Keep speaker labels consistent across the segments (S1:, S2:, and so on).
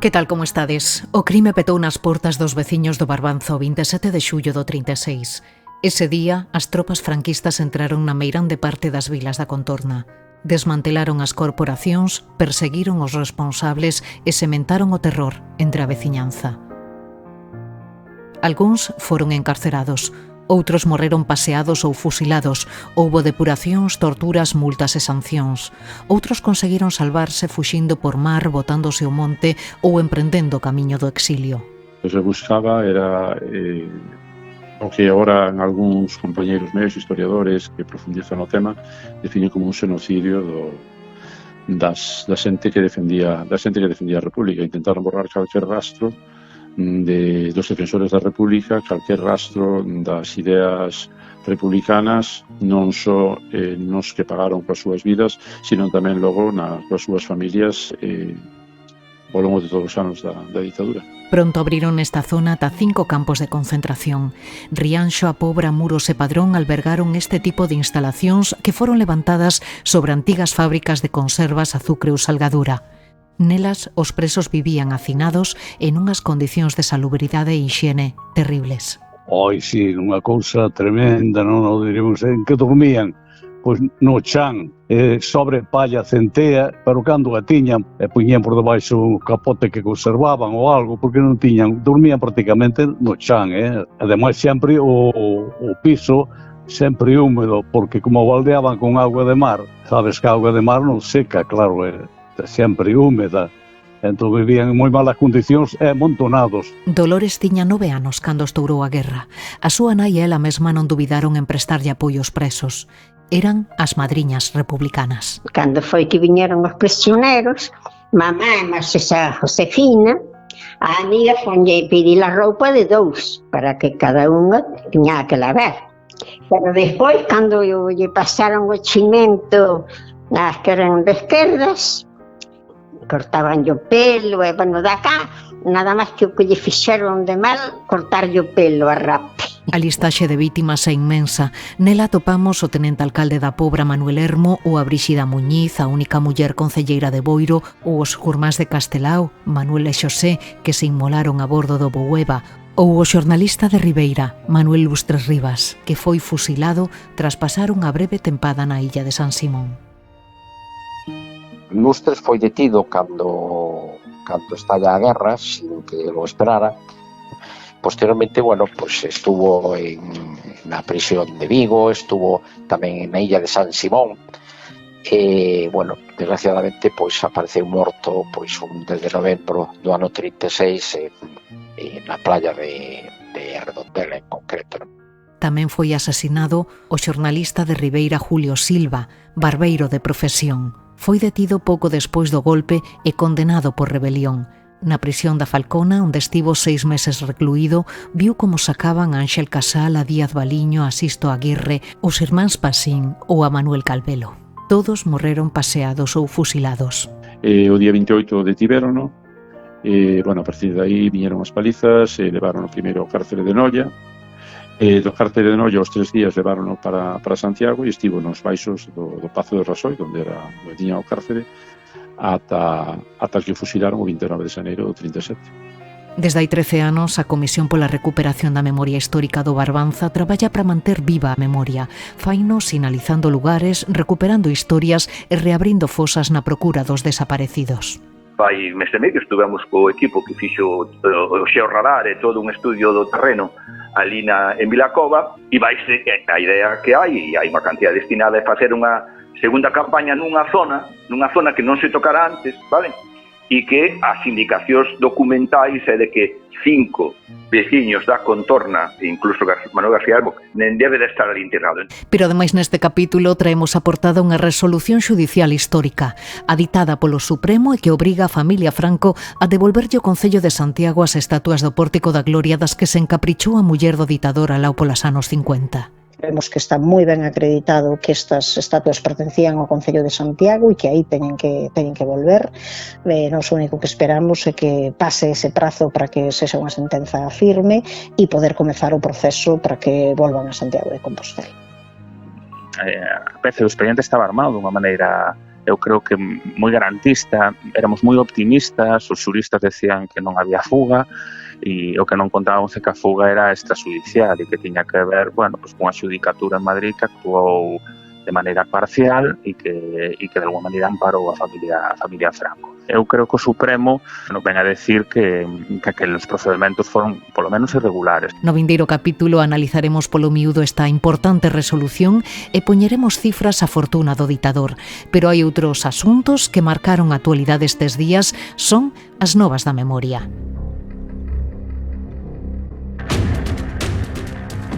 S1: Que tal como estades? O crime petou nas portas dos veciños do Barbanzo o 27 de xullo do 36. Ese día, as tropas franquistas entraron na meirande parte das vilas da contorna. Desmantelaron as corporacións, perseguiron os responsables e sementaron o terror entre a veciñanza. Algúns foron encarcerados, outros morreron paseados ou fusilados, houbo depuracións, torturas, multas e sancións. Outros conseguiron salvarse fuxindo por mar, botándose ao monte ou emprendendo o camiño do exilio.
S2: O que se buscaba era o que agora en algúns compañeiros meus, historiadores que profundizan no tema, definen como un xenocidio da xente que defendía a República. Intentaron borrar calquer rastro dos defensores da República, calquer rastro das ideas republicanas, non só nos que pagaron coas súas vidas, sino tamén logo coas súas familias ao longo de todos os anos da ditadura.
S1: Pronto abriron nesta zona ata 5 campos de concentración. Rianxo, A Pobra, Muros e Padrón albergaron este tipo de instalacións que foron levantadas sobre antigas fábricas de conservas, azucre ou salgadura. Nelas, os presos vivían hacinados en unhas condicións de salubridade e hixiene terribles.
S3: Ai, sí, unha cousa tremenda, non o diremos, en que dormían, pois no chan, sobre palla centea, pero cando a tiñan, poñían por debaixo un capote que conservaban ou algo, porque non tiñan, dormían prácticamente no chan, Ademais, sempre o piso sempre húmedo, porque como baldeaban con auga de mar, sabes que a auga de mar non seca, claro, sempre húmeda, entón vivían en moi malas condicións e amontonados.
S1: Dolores tiña 9 anos cando estourou a guerra. A súa nai e ela mesma non dubidaron en prestarlle apoio aos presos. Eran as madriñas republicanas.
S4: Cando foi que viñeron os prisioneiros, mamá e Marcesa Josefina, a amiga fonlle pedir a roupa de 2, para que cada unha tiña que lavar. Pero despois, cando lle pasaron o chimento as que eran de esquerdas, cortaban o pelo, e, bueno, da cá, nada máis que o que lle fixeron de mal, cortarlle o pelo a rape.
S1: A listaxe de vítimas é inmensa. Nela atopamos o tenente alcalde da Pobra, Manuel Hermo, ou a Bríxida Muñiz, a única muller concelleira de Boiro, ou os curmás de Castelao, Manuel e Xosé, que se inmolaron a bordo do Boueva, ou o xornalista de Ribeira, Manuel Lustres Rivas, que foi fusilado tras pasar unha breve tempada na illa de San Simón.
S5: Lustres foi detido cando estalla a guerra, sin que lo esperara. Posteriormente, bueno, pues estuvo na prisión de Vigo, estuvo tamén na illa de San Simón. Bueno, desgraciadamente, pois apareceu morto pois un 10 de novembro do ano 36 na playa de Redondela en concreto.
S1: Tamén foi asesinado o xornalista de Ribeira Julio Silva, barbeiro de profesión. Foi detido pouco despois do golpe e condenado por rebelión. Na prisión da Falcona, onde estivo 6 meses recluído, viu como sacaban a Ángel Casal, a Díaz Baliño, a Sisto Aguirre, os irmáns Pasín ou a Manuel Calvelo. Todos morreron paseados ou fusilados.
S2: O día 28 detivérono, bueno, a partir de aí viñeron as palizas, levaron o primeiro ao cárcere de Noia, do cárcere de Noia os 3 días levárono para Santiago e estivo nos baixos do Pazo de Rasoi, onde tiña o cárcere, ata que o fusilaron o 29 de xaneiro do 37.
S1: Desde hai 13 anos, a Comisión pola Recuperación da Memoria Histórica do Barbanza traballa para manter viva a memoria. Faino sinalizando lugares, recuperando historias e reabrindo fosas na procura dos desaparecidos.
S6: Fai mes e medio estuvemos co equipo que fixo o xeorradar e todo un estudio do terreno ali en Vilacova, e vaise a idea que hai unha cantidad destinada a facer unha segunda campaña nunha zona que non se tocara antes, vale? E que as indicacións documentais é de que 5 veciños da contorna, incluso Manuel García Albo, nen debe de estar ali enterrado.
S1: Pero ademais neste capítulo traemos aportada unha resolución xudicial histórica, aditada polo Supremo e que obriga a familia Franco a devolverlle ao Concello de Santiago as estatuas do Pórtico da Gloria das que se encaprichou a muller do ditador alao polos anos 50.
S7: Vemos que está moi ben acreditado que estas estatuas pertencían ao Concello de Santiago e que aí teñen que volver. Nos único que esperamos é que pase ese prazo para que sexa unha sentenza firme e poder comezar o proceso para que volvan a Santiago de Compostela.
S8: A pece do expediente estaba armado dunha maneira eu creo que moi garantista, éramos moi optimistas, os xuristas decían que non había fuga, e o que non contábamos é que a fuga era extrajudicial e que tiña que ver, bueno, pues, cunha xudicatura en Madrid que actuou de maneira parcial e que de alguma maneira amparou a familia Franco. Eu creo que o Supremo nos ven a decir que aqueles procedementos foron polo menos irregulares.
S1: No vindeiro capítulo analizaremos polo miúdo esta importante resolución e poñeremos cifras á fortuna do ditador. Pero hai outros asuntos que marcaron a actualidade estes días, son as novas da memoria.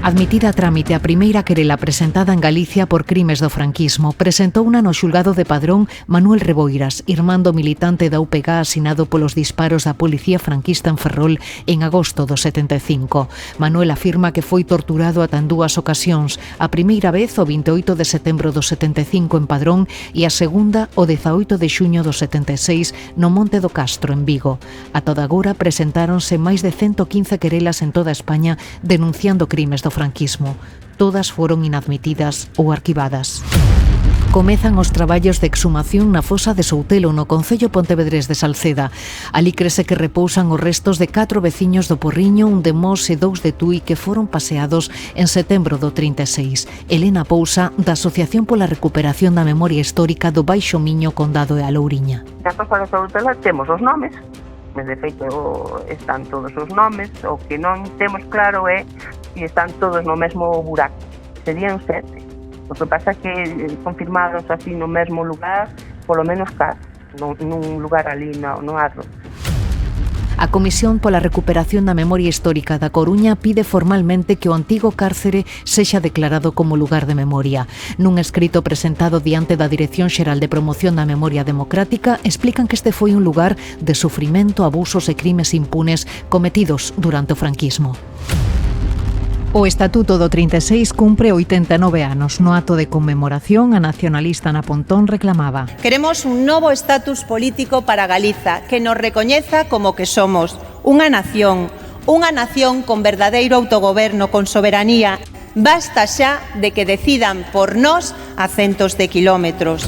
S1: Admitida a trámite a primeira querela presentada en Galicia por crimes do franquismo, presentouna no xulgado de Padrón Manuel Reboiras, irmán do militante da UPG asinado polos disparos da policía franquista en Ferrol en agosto do 75. Manuel afirma que foi torturado ata en 2 ocasións, a primeira vez o 28 de setembro do 75 en Padrón e a segunda o 18 de xuño do 76 no Monte do Castro, en Vigo. A toda agora presentáronse máis de 115 querelas en toda España denunciando crimes do franquismo. Todas foron inadmitidas ou arquivadas. Comezan os traballos de exhumación na fosa de Soutelo, no concello pontevedrés de Salceda. Ali crese que repousan os restos de 4 veciños do Porriño, un de Mos e 2 de Tui, que foron paseados en setembro do 36. Elena Pousa, da Asociación pola Recuperación da Memoria Histórica do Baixo Miño, Condado e a Louriña.
S9: Na fosa de Soutelo temos os nomes, de feito están todos os nomes, o que non temos claro é se están todos no mesmo buraco. Serían 7. O que pasa é que confirmados así no mesmo lugar, polo menos 4, nun lugar ali no Arro.
S1: A Comisión pola Recuperación da Memoria Histórica da Coruña pide formalmente que o antigo cárcere sexa declarado como lugar de memoria. Nun escrito presentado diante da Dirección Xeral de Promoción da Memoria Democrática, explican que este foi un lugar de sufrimento, abusos e crimes impunes cometidos durante o franquismo. O Estatuto do 36 cumpre 89 anos. No acto de conmemoración, a nacionalista Ana Pontón reclamaba:
S10: queremos un novo estatus político para Galiza que nos recoñeza como que somos unha nación con verdadeiro autogoberno, con soberanía. Basta xa de que decidan por nós a centos de kilómetros.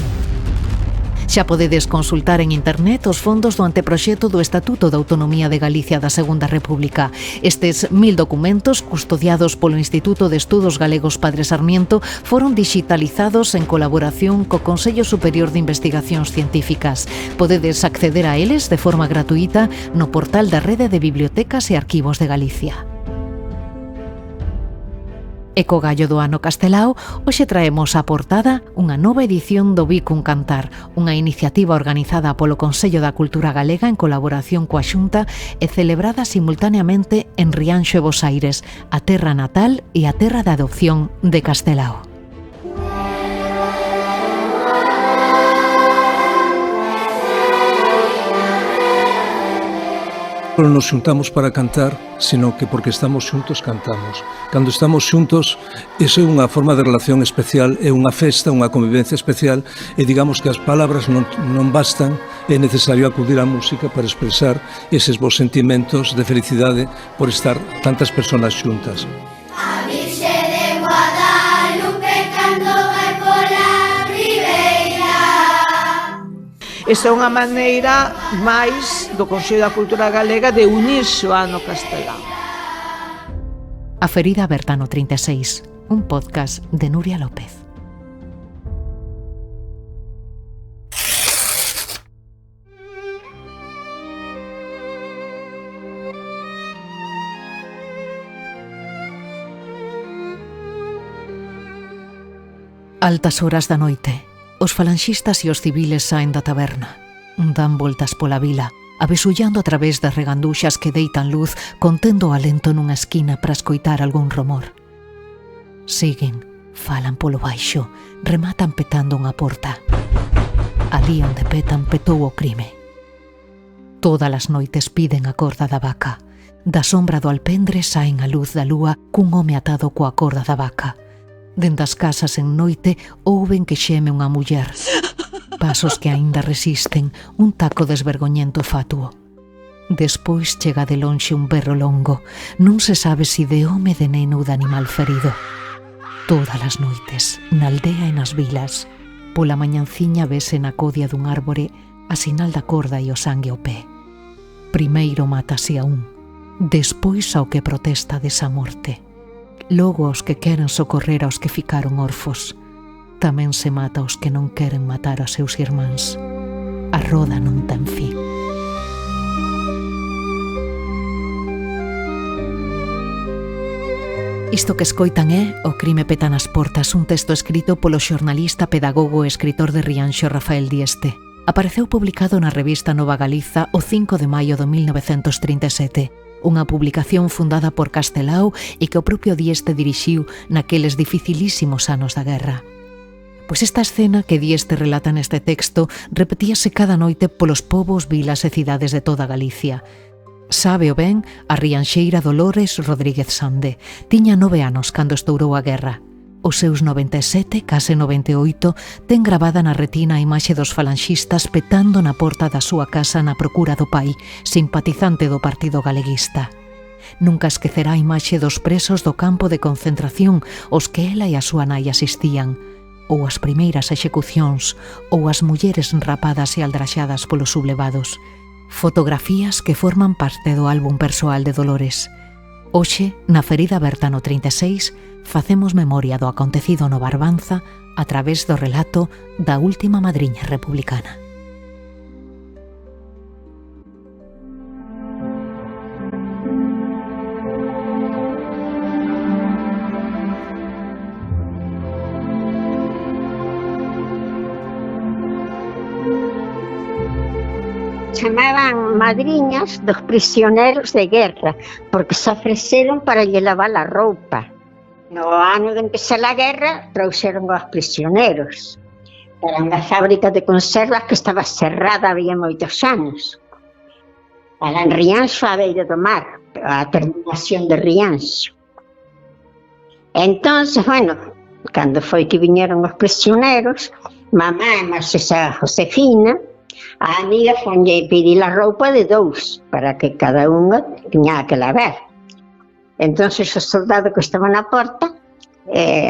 S1: Xa podedes consultar en internet os fondos do anteproxecto do Estatuto da Autonomía de Galicia da Segunda República. Estes 1000 documentos, custodiados polo Instituto de Estudos Galegos Padre Sarmiento, foron digitalizados en colaboración co Consello Superior de Investigacións Científicas. Podedes acceder a eles de forma gratuita no portal da Rede de Bibliotecas e Arquivos de Galicia. E co gallo do ano Castelao, hoxe traemos á portada unha nova edición do Bicun Cantar, unha iniciativa organizada polo Consello da Cultura Galega en colaboración coa Xunta e celebrada simultaneamente en Rianxo e Bos Aires, a terra natal e a terra de adopción de Castelao.
S11: Non nos xuntamos para cantar, sino que porque estamos xuntos cantamos. Cando estamos xuntos, iso é unha forma de relación especial, é unha festa, unha convivencia especial, e digamos que as palabras non bastan, é necesario acudir á música para expresar eses bons sentimentos de felicidade por estar tantas persoas xuntas.
S12: A Virxe de Guadalupe cando vai pola ribeira.
S13: Esta é unha maneira máis do Consello da Cultura Galega de unirse ao ano Castelao.
S1: A ferida aberta no 36, un podcast de Nuria López. Altas horas da noite. Os falanxistas e os civiles saen da taberna. Dan voltas pola vila, abesullando a través das reganduxas que deitan luz, contendo o alento nunha esquina para escoitar algún rumor. Siguen, falan polo baixo, rematan petando unha porta. Alí onde petan petou o crime. Todas as noites piden a corda da vaca. Da sombra do alpendre saen a luz da lúa cun home atado coa corda da vaca. Dende as casas en noite ouven que xeme unha muller. Pasos que aínda resisten, un taco desvergoñento fatuo. Despois chega de lonxe un berro longo. Non se sabe si de home, de neno ou de animal ferido. Todas as noites, na aldea e nas vilas, Pola mañanciña vese na codia dun árbore a sinal da corda e o sangue ao pé. Primeiro mátase a un, despois ao que protesta desa morte. Logo aos que queren socorrer aos que ficaron orfos. Tamén se mata aos que non queren matar a seus irmáns. A roda non ten fin. Isto que escoitan é O crime peta nas portas, un texto escrito polo xornalista, pedagogo e escritor de Rianxo Rafael Dieste. Apareceu publicado na revista Nova Galiza o 5 de maio de 1937, unha publicación fundada por Castelao e que o propio Dieste dirixiu naqueles dificilísimos anos da guerra. Pois esta escena que Dieste relata neste texto repetíase cada noite polos povos, vilas e cidades de toda Galicia. Sábeo ben a rianxeira Dolores Rodríguez Sande. Tiña 9 anos cando estourou a guerra. Os seus 97, case 98, ten gravada na retina a imaxe dos falanxistas petando na porta da súa casa na procura do pai, simpatizante do Partido Galeguista. Nunca esquecerá a imaxe dos presos do campo de concentración aos que ela e a súa nai asistían, ou as primeiras execucións, ou as mulleres rapadas e aldraxadas polos sublevados. Fotografías que forman parte do álbum persoal de Dolores. Hoxe, na ferida aberta no 36, facemos memoria do acontecido no Barbanza a través do relato da última madriña republicana.
S4: Chamaban madriñas dos prisioneros de guerra, porque se ofreceron para lle lavar a roupa. No ano de empezar a guerra, trouxeron aos prisioneros para unha fábrica de conservas que estaba cerrada había moitos anos. Era en Rianxo, a beira do mar, a terminación de Rianxo. Entonces, bueno, cando foi que viñeron os prisioneros, mamá e Marcesa Josefina, a amiga fonlle pedir a roupa de 2 para que cada unha tiña que lavar. Entonces o soldado que estaba na porta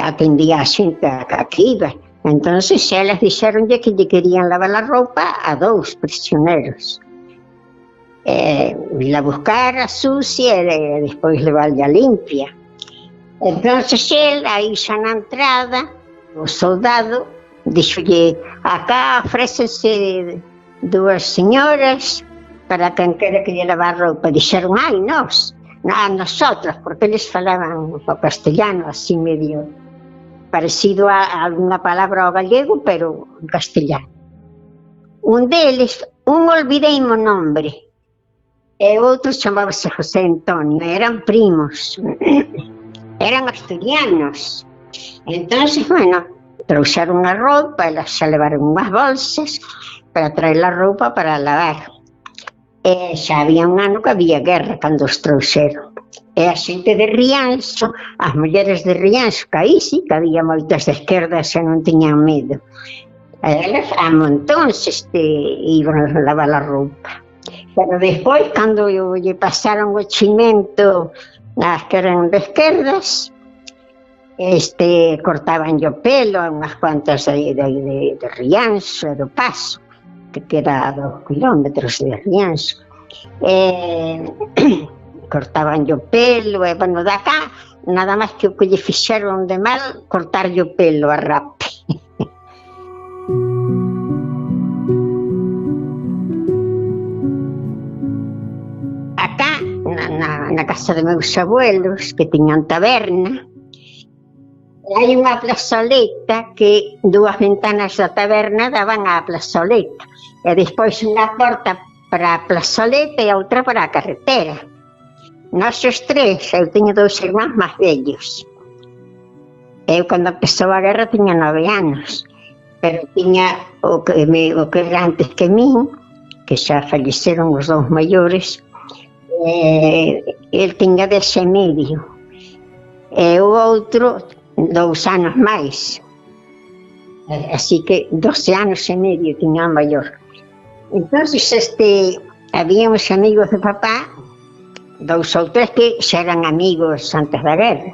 S4: atendía a xente que iba. Entonces elas dixeronlle que lle querían lavar a roupa a 2 prisioneros. La buscar a sucia e despois levarlle a limpia. Entonces el, aí xa na entrada, o soldado dixolle: acá ofrécense 2 señoras para quen quere que lle lavar roupa. Dixeron: ai, nós, a nosotros, porque eles falaban o castellano así medio parecido a alguna palabra ao galego, pero en castellano. Un deles, olvidei o nombre, e outro chamábase José Antonio, eran primos, eran asturianos. Entonces, bueno, trouxeron a roupa, elas xa levaron unhas bolsas para traer a roupa para lavar. E xa había un ano que había guerra cando os trouxeron. E a xente de Rianxo, as mulleres de Rianxo, que aí sí que había moitas de esquerda e non tiñan medo. E elas a montóns iban a lavar a roupa. Pero despois, cando lle pasaron o chimento as que eran de esquerdas, cortaban o pelo a unhas cuantas de Rianxo e do Paso, que era a 2 kilómetros de Rianxo. Cortaban o pelo, e bueno, da cá, nada máis que o que lle fixeron de mal, cortar o pelo a rape. Acá, na casa de meus abuelos, que tiñan taberna, hai unha plazoleta que 2 ventanas da taberna daban á plazoleta, e despois unha porta para a plazoleta e outra para a carretera. Nós os 3, eu teño 2 irmáns máis vellos. Eu, cando empezou a guerra, tiña 9 anos, pero tiña o que era antes que min, que xa faleceron os 2 maiores, el tiña 10 e medio, e o outro 2 anos máis, así que 12 anos e medio tiña o maior. Entonces había uns amigos de papá, 2 ou 3 que xa eran amigos antes da guerra,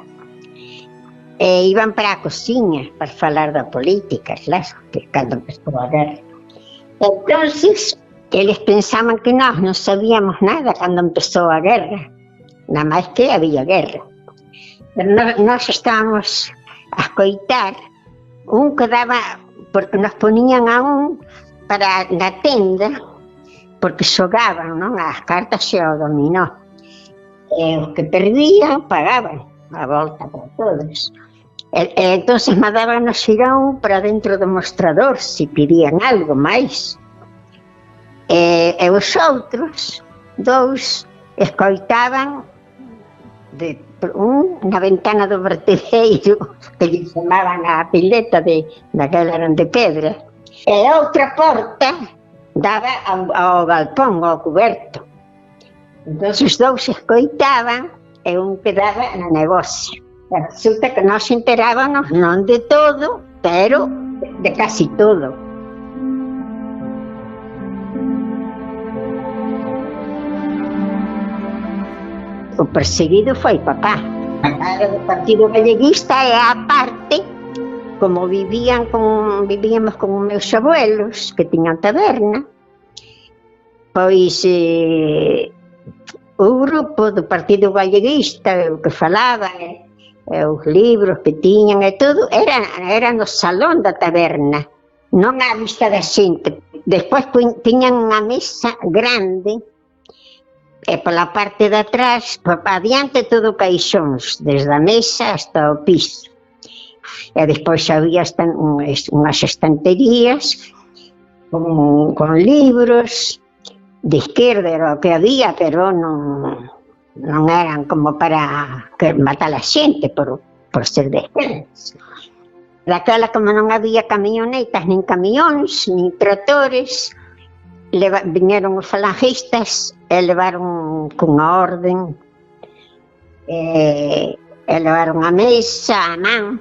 S4: e iban para a cociña para falar da política, claro, que cando empezou a guerra. Entonces, eles pensaban que nós non sabíamos nada cando empezou a guerra, nada máis que había guerra. Pero nós estábamos a escoitar, un que daba, porque nos ponían a un para na tenda, porque xogaban, non, as cartas e o dominó. E os que perdían pagaban a volta para todos. Entonces mandaban o xirón para dentro do mostrador se pedían algo máis. E os outros dous escoitaban na ventana do vertedeiro, que lle chamaban a pileta daquela eran de pedra, e outra porta daba ao galpón, ao cuberto. Entón os dous escoitaban e un quedaba no negocio. E resulta que nós enterábamos non de todo, pero de casi todo. O perseguido foi papá. Era do Partido Galleguista e a parte, como vivíamos con os meus abuelos, que tiñan taberna, pois o grupo do Partido Galleguista, o que falaban, os libros que tiñan e todo, era no salón da taberna, non á vista da xente. Despois tiñan unha mesa grande, e pola parte de atrás, adiante todo caixóns, desde a mesa hasta o piso. E despois había unhas estanterías con libros, de esquerda era o que había, pero non eran como para matar a xente por ser de esquerda. Daquela, como non había camionetas, nin camións, nin tractores, viñeron os falangistas e levaron cunha orden, e levaron a mesa, a man,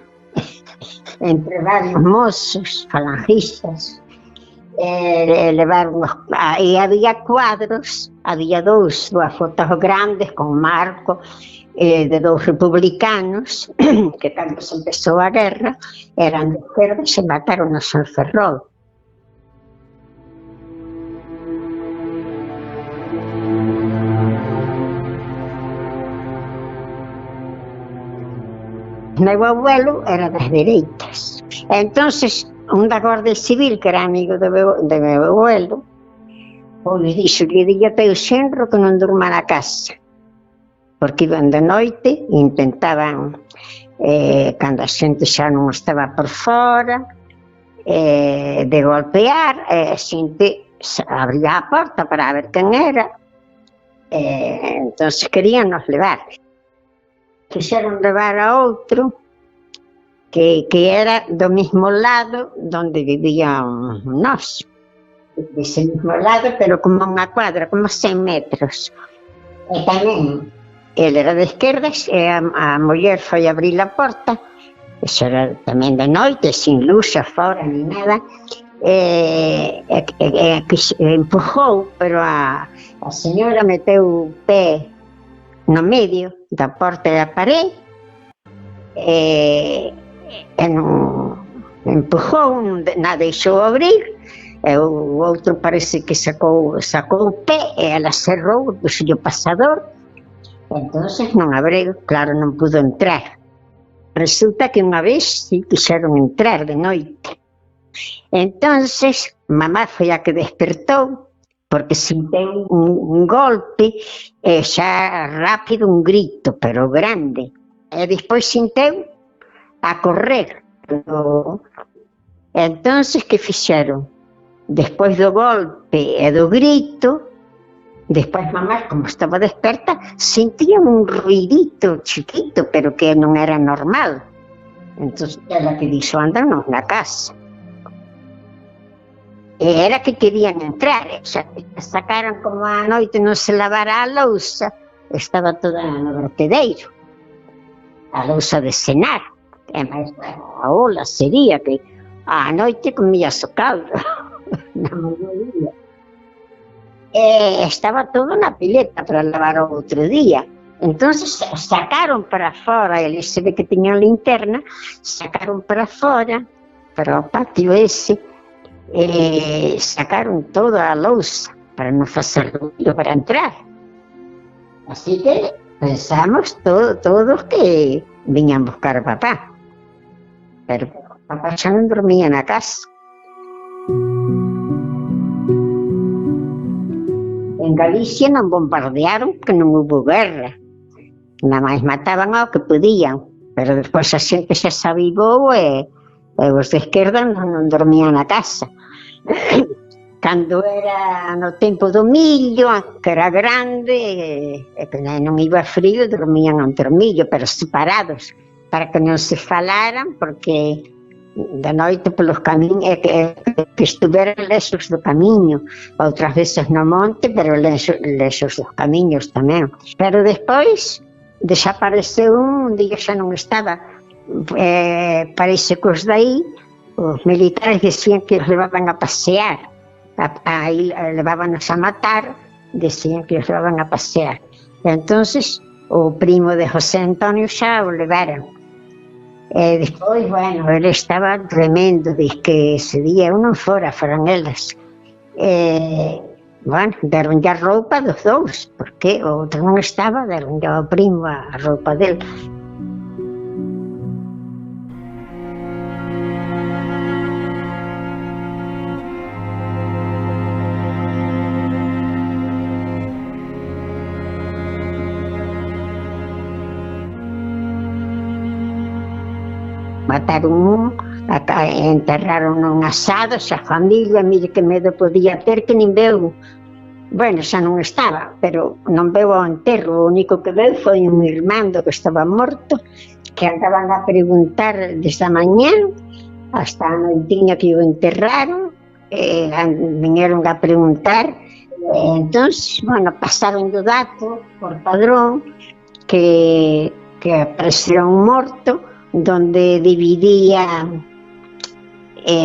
S4: entre varios mozos falangistas, e levaron, e había cuadros, había dúas fotos grandes con marco de dous republicanos que cando se empezou a guerra eran de esquerda e se mataron no San Ferrol. Meu abuelo era das dereitas. Entonces, un da Guardia Civil, que era amigo de meu abuelo, pois dixo-lhe, dille teu xenro que non durma na casa, porque iban de noite e intentaban, cando a xente xa non estaba por fora, de golpear, e a xente abría a porta para ver quen era, entonces querían nos levar. Quixeron levar a outro que era do mismo lado donde vivíamos nós, dese mismo lado, pero como unha cuadra, como 100 metros. E tamén, ele era de esquerdas e a muller foi abrir a porta, eso era tamén de noite, sin luz afora ni nada, e empujou, pero a señora meteu o pé no medio da porta e da parede, e non empujou, non deixou abrir, e o outro parece que sacou o pé e ela cerrou, puxo o pasador, entonces non abriu, claro, non pudo entrar. Resulta que unha vez si quixeron entrar de noite, entonces mamá foi a que despertou, porque senteu un golpe, e xa rápido un grito, pero grande. E despois senteu a correr. Entonces, que fixeron? Despois do golpe e do grito, despois mamá, como estaba desperta, sentía un ruidito chiquito, pero que non era normal. Entonces, ela que dixo, andanos na casa. E era que querían entrar, xa sacaron como a noite non se lavara a lousa, estaba toda no vertedeiro, a lousa de cenar, e máis a ola sería que a noite comía o caldo, na mediodía. E estaba todo na pileta para lavar o outro día, Entonces sacaron para fora, eles se ve que tiñan linterna, sacaron para fora, para o patio ese, sacaron toda a lousa para non facer ruido para entrar. Así que pensamos todos que viñan buscar a papá, pero papá xa non dormía na casa. En Galicia non bombardearon porque non hubo guerra, nada máis mataban ao que podían, pero despois a xente xa se avivou e os de esquerda non dormían na casa. Cando era no tempo do millo, que era grande e que non iba frío, dormían ante o millo, pero separados, para que non se falaran, porque de noite polos camiños, que estuveran lexos do camiño, outras veces no monte, pero lexos dos camiños tamén. Pero despois desapareceu un día xa non estaba. Parece que os dai, os militares decían que os levaban a pasear, aí levábanos a matar, decían que os levaban a pasear. Entonces o primo de José Antonio xa o levaran. Despois, bueno, ele estaba tremendo, diz que ese día eu non foran elas. Bueno, deronlle a roupa dos dous, porque o outro non estaba, deronlle ao primo a roupa del. Mataron un, enterraron un asado, xa familia, mire que medo podía ter, que nin veu, bueno, xa non estaba, pero non veu ao enterro, o único que veu foi un irmán do que estaba morto, que andaban a preguntar desde a mañán hasta a noitiña que o enterraron, viñeron a preguntar, entón, bueno, pasaron o dato por padrón que apareceu un morto, donde dividía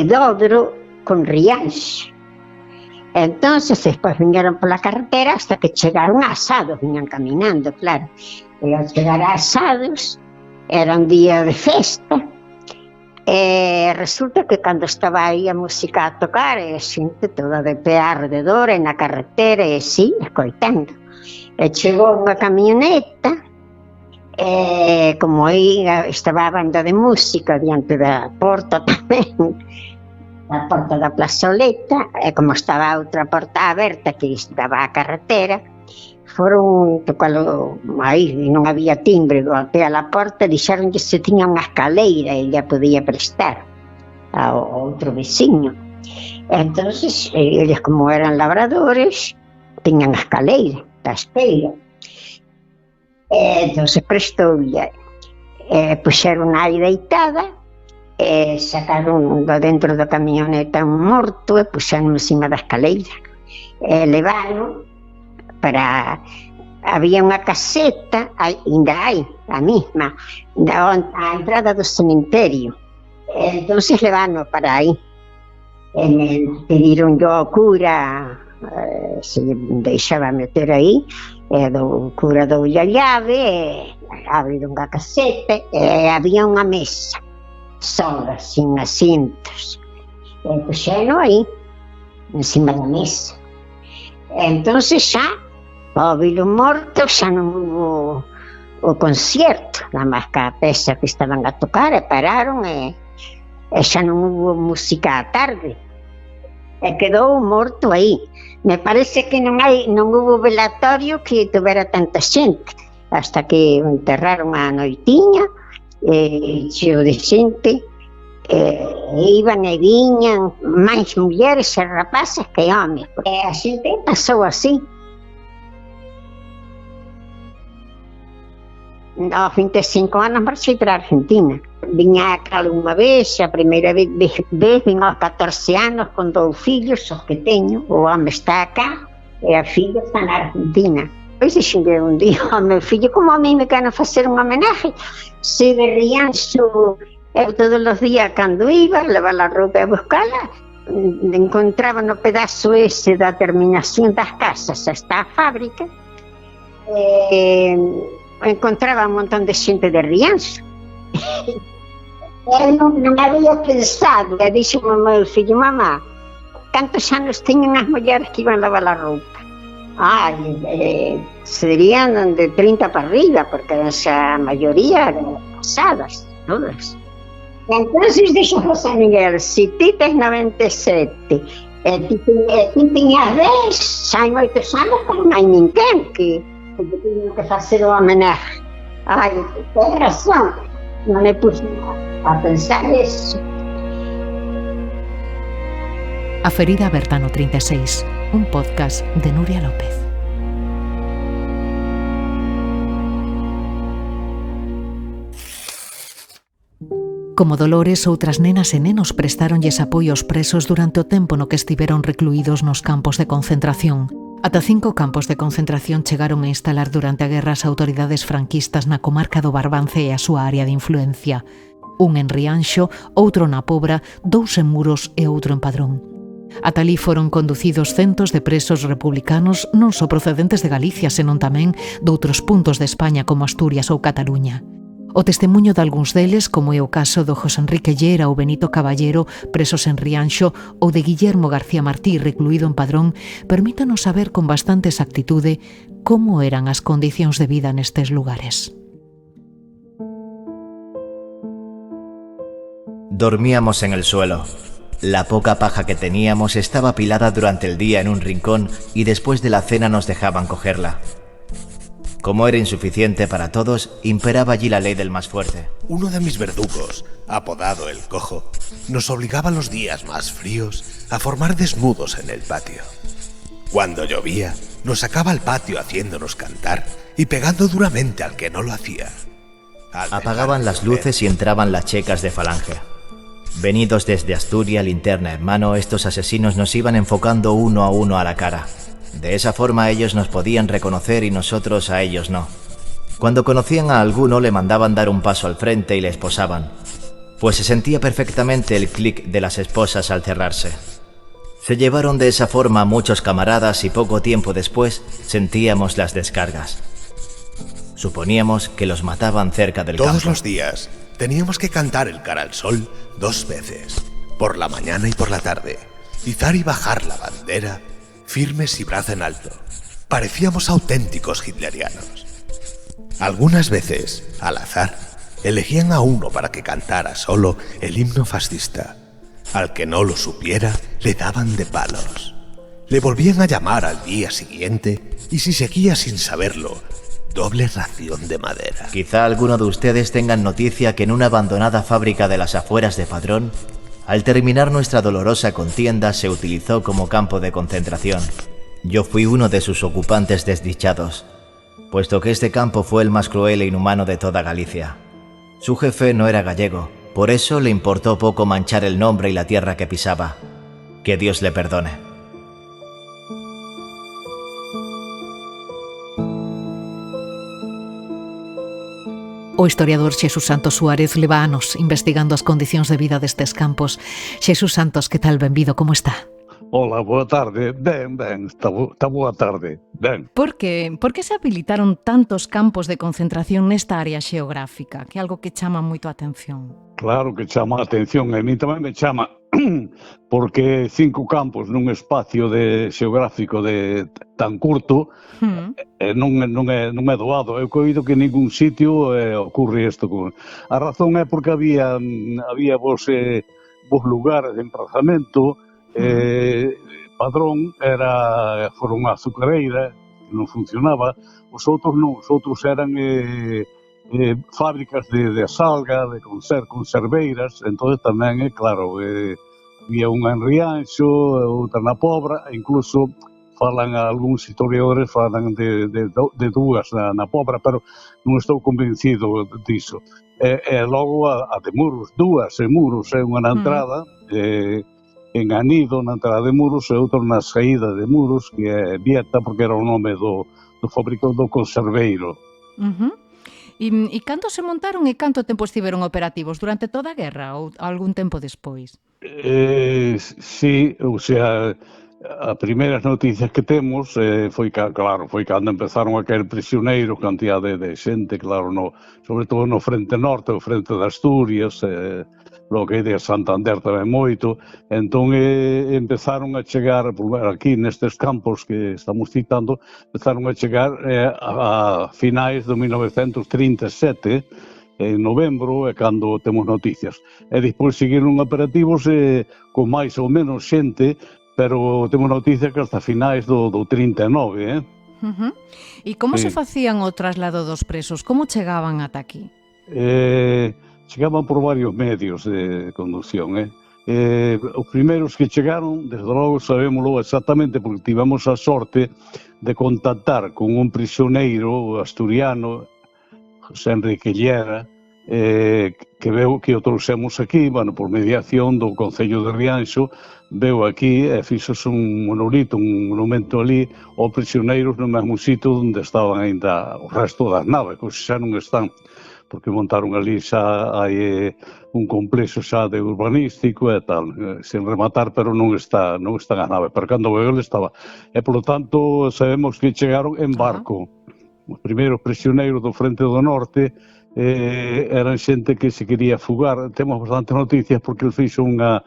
S4: Dodro con Rianxo. Entonces despois viñeron pola carretera hasta que chegaron a Asados, viñan caminando, claro. E ao chegar a Asados era un día de festa, e resulta que cando estaba aí a música a tocar, e a xente toda de pé alrededor, e na carretera, e así, escoitando. E chegou unha camioneta, como aí estaba a banda de música diante da porta tamén, a porta da plazoleta, e como estaba a outra porta aberta que estaba a carretera, foron tocalo aí, non había timbre, golpea a porta, dixeron que se tiña unha escaleira e ella podía prestar ao outro veciño. Entonces, eles como eran labradores, tiñan a escaleira, a espeira. Entonces prestou-lhe, puxeron aí deitada, sacaron do dentro da camioneta un morto e puxeron encima da escaleira, levaron para... Había unha caseta, ainda hai, a mesma, a entrada do cementerio, entonces levaron para aí, pediron yo ao cura se deixaba meter aí, do cura doulle a llave, abriron a caseta, había unha mesa sola, sin asientos, puxeron aí encima da mesa. Entonces xa ao vilo morto xa non hubo o concierto, nada máis que a pesa que estaban a tocar, e pararon, e xa non hubo música á tarde, e quedou morto aí. Me parece que non hubo velatorio que tuvera tanta xente, hasta que o enterraron a noitiña, cheo de xente, iban e viñan máis mulleres e rapaces que homes, a xente pasou así. Aos 25 anos marchei para a Argentina. Viña a cal unha vez, a primeira vez vin aos 14 anos con 2 fillos, os que teño, o home está acá e a filha está na Argentina. Pois dixenlle un día ao meu fillo, como a mí me quero facer un homenaje, se de Rianxo eu todos os días cando iba, levar a roupa a buscala, encontraba no pedazo ese da terminación das casas hasta a fábrica, encontraba un montón de xente de Rianxo. Eu non había pensado, e dixo o meu fillo, mamá, cantos anos teñen as mulleres que iban lavar a roupa? Serían de 30 para arriba, porque a maioría eran casadas, todas. Entonces dixo José Miguel, si ti tes 97 e ti tiñas 10, xa hai moitos anos, non hai ninguén que teñen que facer o homenaje. Ten razón, non me puse a pensar eso.
S1: A ferida aberta no 36, un podcast de Nuria López. Como Dolores, outras nenas e nenos prestáronlles apoio aos presos durante o tempo no que estiveron recluídos nos campos de concentración. Ata 5 campos de concentración chegaron a instalar durante a guerra as autoridades franquistas na comarca do Barbance e a súa área de influencia. Un en Rianxo, outro na Pobra, 2 en Muros e outro en Padrón. Ata alí foron conducidos centos de presos republicanos non só procedentes de Galicia, senón tamén doutros puntos de España como Asturias ou Cataluña. O testemunho de algúns deles, como é o caso do José Enrique Llera ou Benito Caballero, presos en Rianxo, ou de Guillermo García Martí, recluído en Padrón, permítanos saber con bastante exactitude como eran as condicións de vida nestes lugares.
S14: Dormíamos en el suelo. La poca paja que teníamos estaba apilada durante el día en un rincón y después de la cena nos dejaban cogerla. Como era insuficiente para todos, imperaba allí la ley del más fuerte.
S15: Uno de mis verdugos, apodado el Cojo, nos obligaba los días más fríos a formar desnudos en el patio. Cuando llovía, nos sacaba al patio haciéndonos cantar y pegando duramente al que no lo hacía.
S14: Apagaban las luces y entraban las checas de falange. Venidos desde Asturias, linterna en mano, estos asesinos nos iban enfocando uno a uno a la cara. De esa forma ellos nos podían reconocer y nosotros a ellos no. Cuando conocían a alguno le mandaban dar un paso al frente y le esposaban, pues se sentía perfectamente el clic de las esposas al cerrarse. Se llevaron de esa forma a muchos camaradas y poco tiempo después sentíamos las descargas. Suponíamos que los mataban cerca del campo.
S15: Todos los días teníamos que cantar el cara al sol 2 veces, por la mañana y por la tarde, izar y bajar la bandera, firmes y brazo en alto. Parecíamos auténticos hitlerianos. Algunas veces, al azar, elegían a uno para que cantara solo el himno fascista. Al que no lo supiera, le daban de palos. Le volvían a llamar al día siguiente y si seguía sin saberlo, doble ración de madera.
S14: Quizá alguno de ustedes tengan noticia que en una abandonada fábrica de las afueras de Padrón, al terminar nuestra dolorosa contienda, se utilizó como campo de concentración. Yo fui uno de sus ocupantes desdichados, puesto que este campo fue el más cruel e inhumano de toda Galicia. Su jefe no era gallego, por eso le importó poco manchar el nombre y la tierra que pisaba. Que Dios le perdone.
S1: O historiador Xesús Santos Suárez leva anos investigando as condicións de vida destes campos. Xesús Santos, que tal? Benvido, como está?
S3: Hola, boa tarde. Ben, está boa tarde. Ben.
S1: Por que se habilitaron tantos campos de concentración nesta área xeográfica? Que é algo que chama moito a atención.
S3: Claro que chama a atención, e a mí tamén me chama porque 5 campos nun espacio xeográfico tan curto non é doado. Eu coido que en ningún sitio ocurre isto. A razón é porque había vos lugares de emprazamento. Padrón fora unha azucareira que non funcionaba, os outros non, os outros eran fábricas de salga, de conserveiras. Entón tamén, claro, había unha en Rianxo, outra na Pobra, e incluso algúns historiadores falan de 2 na Pobra, pero non estou convencido disso. E logo a de Muros, 2 en Muros, unha na entrada, en Anido, na entrada de Muros, e outro na saída de Muros, que é Vieta, porque era o nome do fabricante do conserveiro.
S1: E canto se montaron e canto tempo estiveron operativos? Durante toda a guerra ou algún tempo despois?
S3: Sí, o sea, As primeiras noticias que temos foi cando empezaron a caer prisioneiros, cantidade de xente, claro, sobre todo no frente norte, o frente de Asturias, lo que é de Santander tamén moito, entón empezaron a chegar, aquí nestes campos que estamos citando, empezaron a chegar a finais de 1937, en novembro, é cando temos noticias. E despois seguiron operativos con máis ou menos xente, pero temos noticias que hasta finais do 39,
S1: E como se facían o traslado dos presos? Como chegaban ata aquí?
S3: Chegaban por varios medios de conducción, os primeiros que chegaron, desde logo sabémoslo exactamente, porque tivemos a sorte de contactar con un prisioneiro asturiano, José Enrique Llera, que o trouxemos aquí, por mediación do Concello de Rianxo, veu aquí e fixose un monumento ali aos prisioneiros no mesmo sitio onde estaban ainda o resto das naves, que xa non están, porque montaron ali xa hai un complexo xa de urbanístico e tal, sen rematar, pero non están as naves, pero cando veu ele estaba. E, polo tanto, sabemos que chegaron en barco. Os primeiros prisioneiros do Frente do Norte eran xente que se quería fugar. Temos bastantes noticias porque ele fixo unhas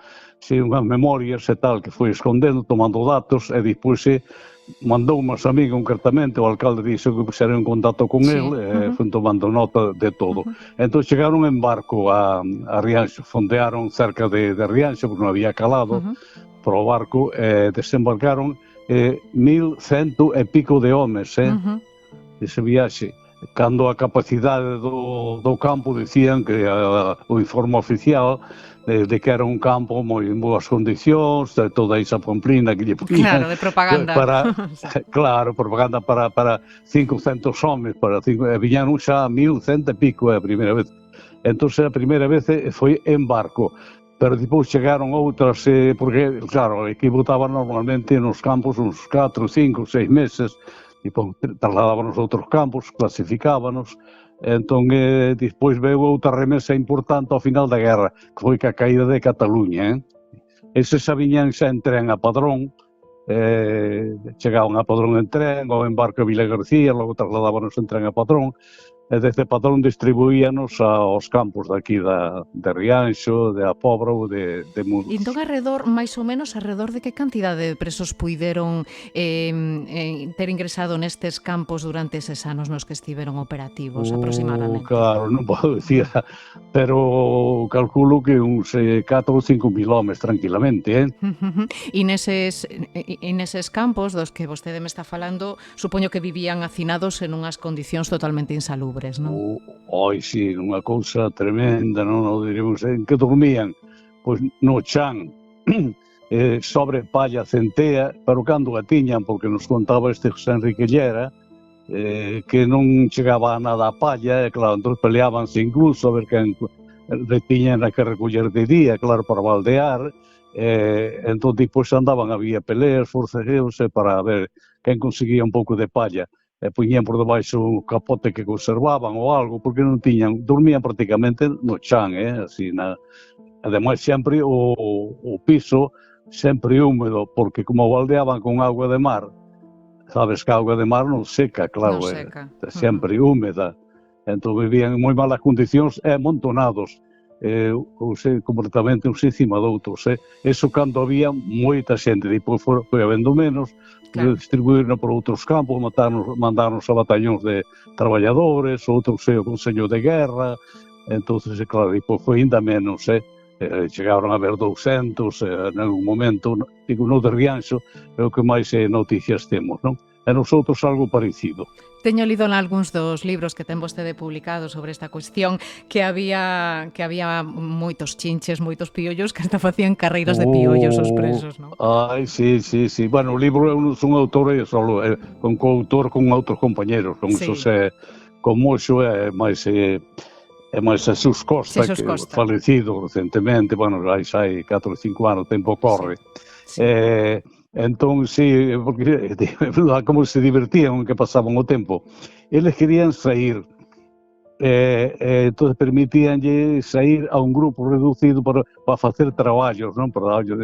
S3: memorias e tal, que foi escondendo, tomando datos, e despois mandou umas amigas concretamente, o alcalde dixo que puxeron en contacto con ele, foi tomando nota de todo. Entón chegaron en barco a Rianxo, fondearon cerca de Rianxo, porque non había calado, para o barco, desembarcaron 1.100 e pico de homes, ese viaxe. Cando a capacidade do campo dicían que o informe oficial de que era un campo moi en boas condicións, toda esa pamplina que lle ponían.
S1: Claro, de propaganda.
S3: Claro, propaganda para 500 homes, viñaron xa 1.100 e pico a primeira vez. Entón, a primeira vez foi en barco, pero depois chegaron outras, porque, claro, aquí botaban normalmente nos campos uns 4, 5, 6 meses, e trasladábanos a outros campos, clasificábanos, entón despois veu outra remesa importante ao final da guerra, que foi a caída de Cataluña. Eses xa viñan xa en tren a Padrón, chegaban a Padrón en tren, ou en barco a Vila García, logo trasladábanos en tren a Padrón, e desde Padrón distribuíanos aos campos daqui de Rianxo, de A Pobra ou de Muros.
S1: E entón, máis ou menos, alrededor de que cantidade de presos puideron ter ingresado nestes campos durante eses anos nos que estiveron operativos, aproximadamente?
S3: Claro, non podo dicir, pero calculo que uns 4 ou 5 mil homes tranquilamente,
S1: E neses campos dos que vostede me está falando, supoño que vivían hacinados en unhas condicións totalmente insalubres, non?
S3: Sí, unha cousa tremenda, non o diremos. En que dormían? Pois no chan, sobre palla centea, pero cando a tiñan, porque nos contaba este José Enrique Llera, que non chegaba a nada a palla, e claro, entón peleábanse incluso a ver quen tiñan a que recoller de día, claro, para baldear, entón depois andaban, había peleas, forcejeos, para ver quen conseguía un pouco de palla. Poñían por debaixo un capote que conservaban ou algo, porque non tiñan, dormían prácticamente no chan, así, ademais sempre o piso sempre húmedo, porque como baldeaban con agua de mar, sabes que a agua de mar non seca, claro, sempre húmeda, entón vivían en moi malas condicións e amontonados, completamente uns encima de outros, eso cando había moita xente, depois foi habendo menos, distribuírnos por outros campos, mandarnos a batallóns de traballadores, outros o Consello de Guerra, entonces, claro, depois foi ainda menos, chegaron a haber 200 en algún momento, digo, no de Rianxo, é o que máis noticias temos, non? E nosotros algo parecido.
S1: Teño lido nalgúns dos libros que ten vostede publicado sobre esta cuestión que había moitos chinches, moitos piollos que hasta facían carreiras de piollos os presos, non?
S3: Sí. Bueno, o libro é un autor solo, con coautor con outros compañeros, con Xosé Comoxo e máis Jesús Costa, que falecido recentemente, bueno, hai 4 ou 5 anos, o tempo corre. Entón, sí, porque como se divertían que pasaban o tempo. Eles querían sair, entón permitíanlle sair a un grupo reducido para facer traballos, non? Traballos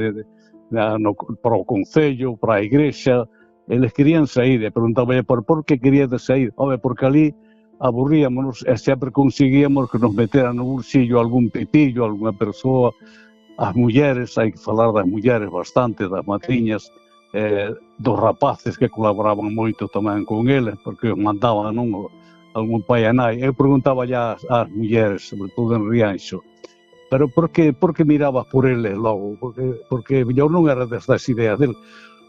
S3: para o Concello, para a Igrexa, eles querían sair, e preguntaban por que querían sair. Porque ali aburríamos e sempre conseguíamos que nos meteran no bolsillo algún pitillo, alguna persoa. As mulleres, hai que falar das mulleres bastante, das madriñas, dos rapaces que colaboraban moito tamén con eles, porque os mandaban algún pai e nai. Eu preguntaba ás mulleres, sobre todo en Rianxo, pero por que mirabas por eles logo? Porque eu non era destas ideas deles.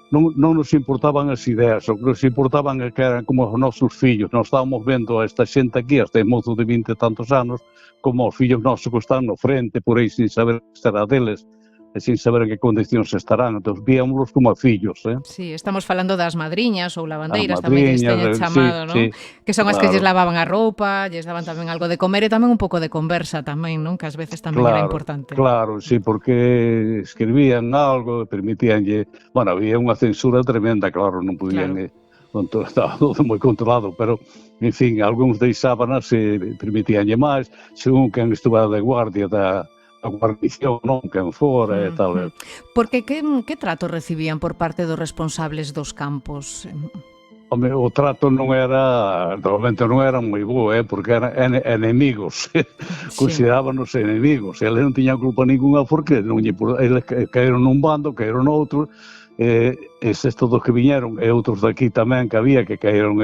S3: Non nos importaban as ideas, o que nos importaban é que eran como os nosos fillos. Nós estábamos vendo a esta xente aquí, este mozo de 20 e tantos anos, como os fillos nosos que están no frente, por aí sin saber que estará deles, e sin saber en que condicións estarán. Entón, víamonos como a fillos.
S16: Sí, estamos falando das madriñas ou lavandeiras, tamén lles teñen chamado, non? Que son as que lles lavaban a roupa, lles daban tamén algo de comer e tamén un pouco de conversa tamén, non? Que ás veces tamén era importante.
S3: Claro, sí, porque escribían algo, permitíanlle... Bueno, había unha censura tremenda, claro, non podían... Estaba todo moi controlado, pero, en fin, algúns deixábanas e permitíanlle máis, según quen estuvera de guardia da guarnición, non, quen fora e tal.
S16: Porque que trato recibían por parte dos responsables dos campos?
S3: Home, o trato non era, normalmente non era moi bo, porque eran enemigos, considerábanos enemigos, eles non tiñan culpa ninguna porque eles caeron nun bando, caeron noutro, estes todos que viñeron e outros daqui tamén que había que caeron,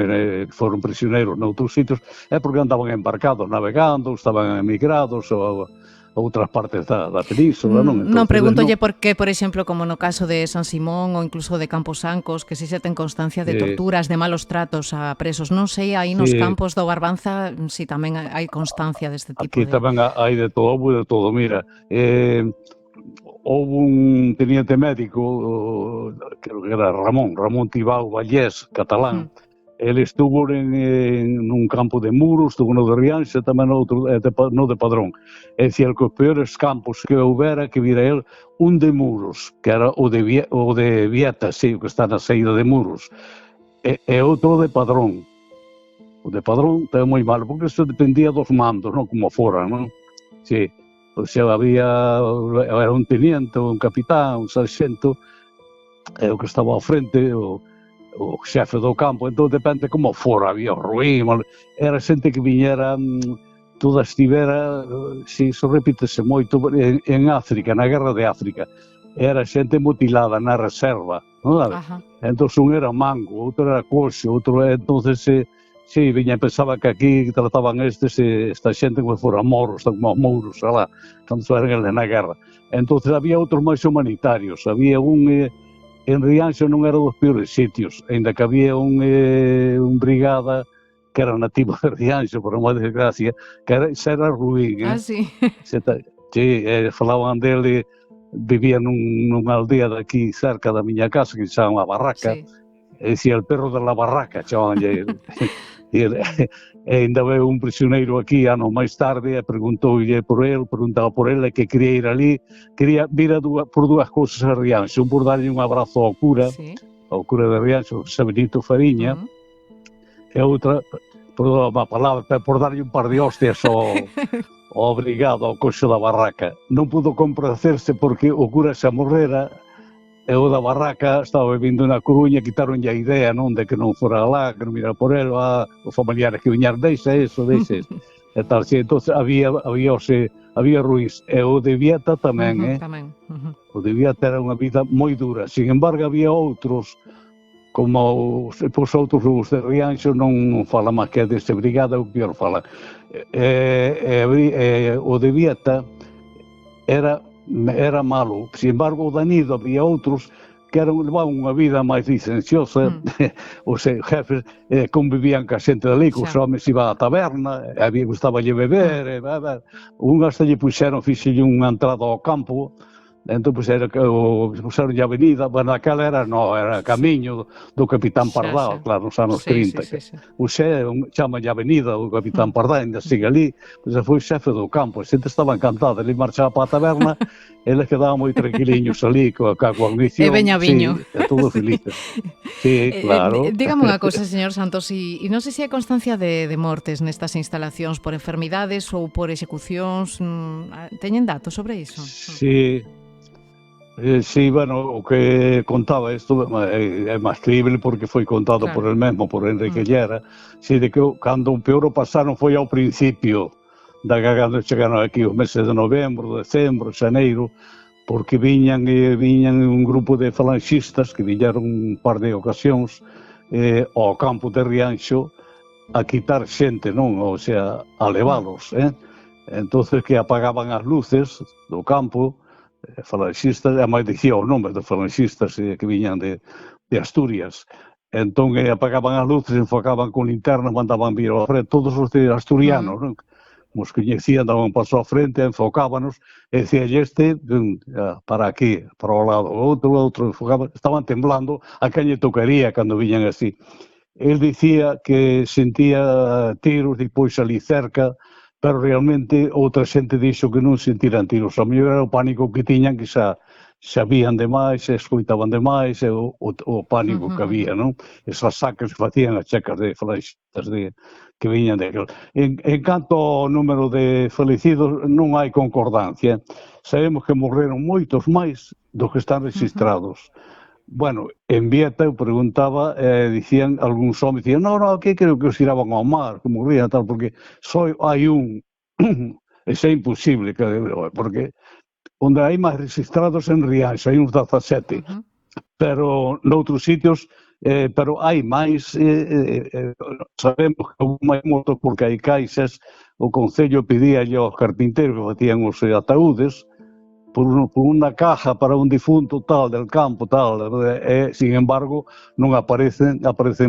S3: foron prisioneiros noutros sitios, porque andaban embarcados, navegando, estaban emigrados ou a outras partes da península, non?
S16: Non, pregúntolle por que, por exemplo, como no caso de San Simón ou incluso de Camposancos, que si se ten constancia de torturas, de malos tratos a presos. Non sei, aí nos campos do Barbanza si tamén hai constancia deste tipo de...
S3: Aquí tamén hai de todo, mira. Houve un teniente médico, creo que era Ramón Tibau Vallés, catalán. Ele estuvo nun campo de Muros, estuvo no de Rianxa, tamén no de Padrón. É dicir, que os peores campos que houbera, que vira el, un de Muros, que era o de Vieta, sí, que está na saída de Muros, e outro de Padrón. O de Padrón é moi malo, porque isto dependía dos mandos, non como fora, non? Sí. O sea, era un teniente, un capitán, un sarxento, e o que estaba ao frente, o xefe do campo, entón depende como fora, había ruín, era xente que viñera, toda estivera, si iso repítese moito, en África, na guerra de África, era xente mutilada na reserva, non sabe? Entón un era mango, outro era coxo, outro, entonces, sí, viña, pensaba que aquí trataban esta xente como fora moros, como mouros, alá, cando eran eles na guerra. Entón había outros máis humanitarios, había un... En Rianxo non era dos piores sitios, ainda que había un brigada que era nativo de Rianxo, por unha desgracia, que era ruín.
S16: Sí?
S3: Sí, falaban dele, vivía nunha aldea daqui cerca da miña casa, que se chama a Barraca, e dicía el perro de la barraca, chamabanlle. E ainda veu un prisioneiro aquí anos máis tarde e preguntaba por ele que quería ir ali, quería vir por dúas cousas a Rianxo, un por darlle un abrazo ao cura de Rianxo, José Benito Fariña, e outra, por darlle un par de hostias ao brigado, ao coxo da Barraca. Non pudo complacerse porque o cura xa morrera, e o da Barraca estaba vivindo na Coruña, quitaronlle a idea, non, de que non fora lá, que non mirara por ele, os familiares que viñar, deixa eso, e tal, si, entón había ruís, e o de Vieta tamén, o de Vieta era unha vida moi dura, sin embargo había outros, como os outros de Rianxo, non fala máis que deste brigada, o que pior fala, o de Vieta era malo, sin embargo o de Nido había outros que levaban unha vida máis licenciosa, os jefes convivían ca xente dali, que os homens iban á taberna, gustaballe beber, un hasta lle fixelle unha entrada ao campo, entón puxeron a avenida, bueno, aquela era camiño do Capitán Pardal, claro, nos anos 30. Chamalle a avenida o Capitán Pardal, ainda sigue ali, pois foi xefe do campo, a xente estaba encantada, ele marchaba para a taberna, eles quedaban moi tranquiliños ali, coa guarnición,
S16: e veña viño.
S3: Todo felices. Sí, claro.
S16: Dígame unha cosa, señor Santos, e non sei se hai constancia de mortes nestas instalacións por enfermidades ou por execucións, teñen datos sobre iso?
S3: Sí. Sí, bueno, o que contaba isto é máis creíble porque foi contado por el mesmo, por Enrique Llera, si de que cando o peor o pasaron foi ao principio da cando chegaron aquí os meses de novembro, decembro, xaneiro, porque viñan un grupo de falanxistas que viñeron un par de ocasións ao campo de Rianxo a quitar xente, non? O sea, a levalos, entonces que apagaban as luces do campo, falanxistas, a máis dicía o nome dos falanxistas que viñan de Asturias. Entón apagaban as luces, enfocaban con linternas, mandaban vir ao frente, todos os de asturianos, non? Os coñecían, daban paso ao frente, enfocábanos, e dicía, para aquí, para o lado, outro, enfocaban, estaban temblando a quen lle tocaría cando viñan así. El dicía que sentía tiros depois ali cerca, pero realmente outra xente dixo que non sentiran tiros. A mellor era o pánico que tiñan, que xa vían demais, escoitaban demais, e o pánico que había, non? Esas sacas que facían as checas de falanxistas que viñan de aquel. En canto ao número de falecidos, non hai concordancia. Sabemos que morreron moitos máis do que están registrados. Bueno, en Vieta eu preguntaba, dicían, algúns homes dicían, non, aquí creo que os tiraban ao mar, que morrían tal, porque só hai un, ese é imposible, porque onde hai máis registrados en Rianxo, hai uns 17, pero noutros sitios, pero hai máis, sabemos que houve máis motos porque hai caixas, o Concello pedía aos carpinteiros que facían os ataúdes, por unha caja para un difunto tal, del campo tal, e, sin embargo, non aparecen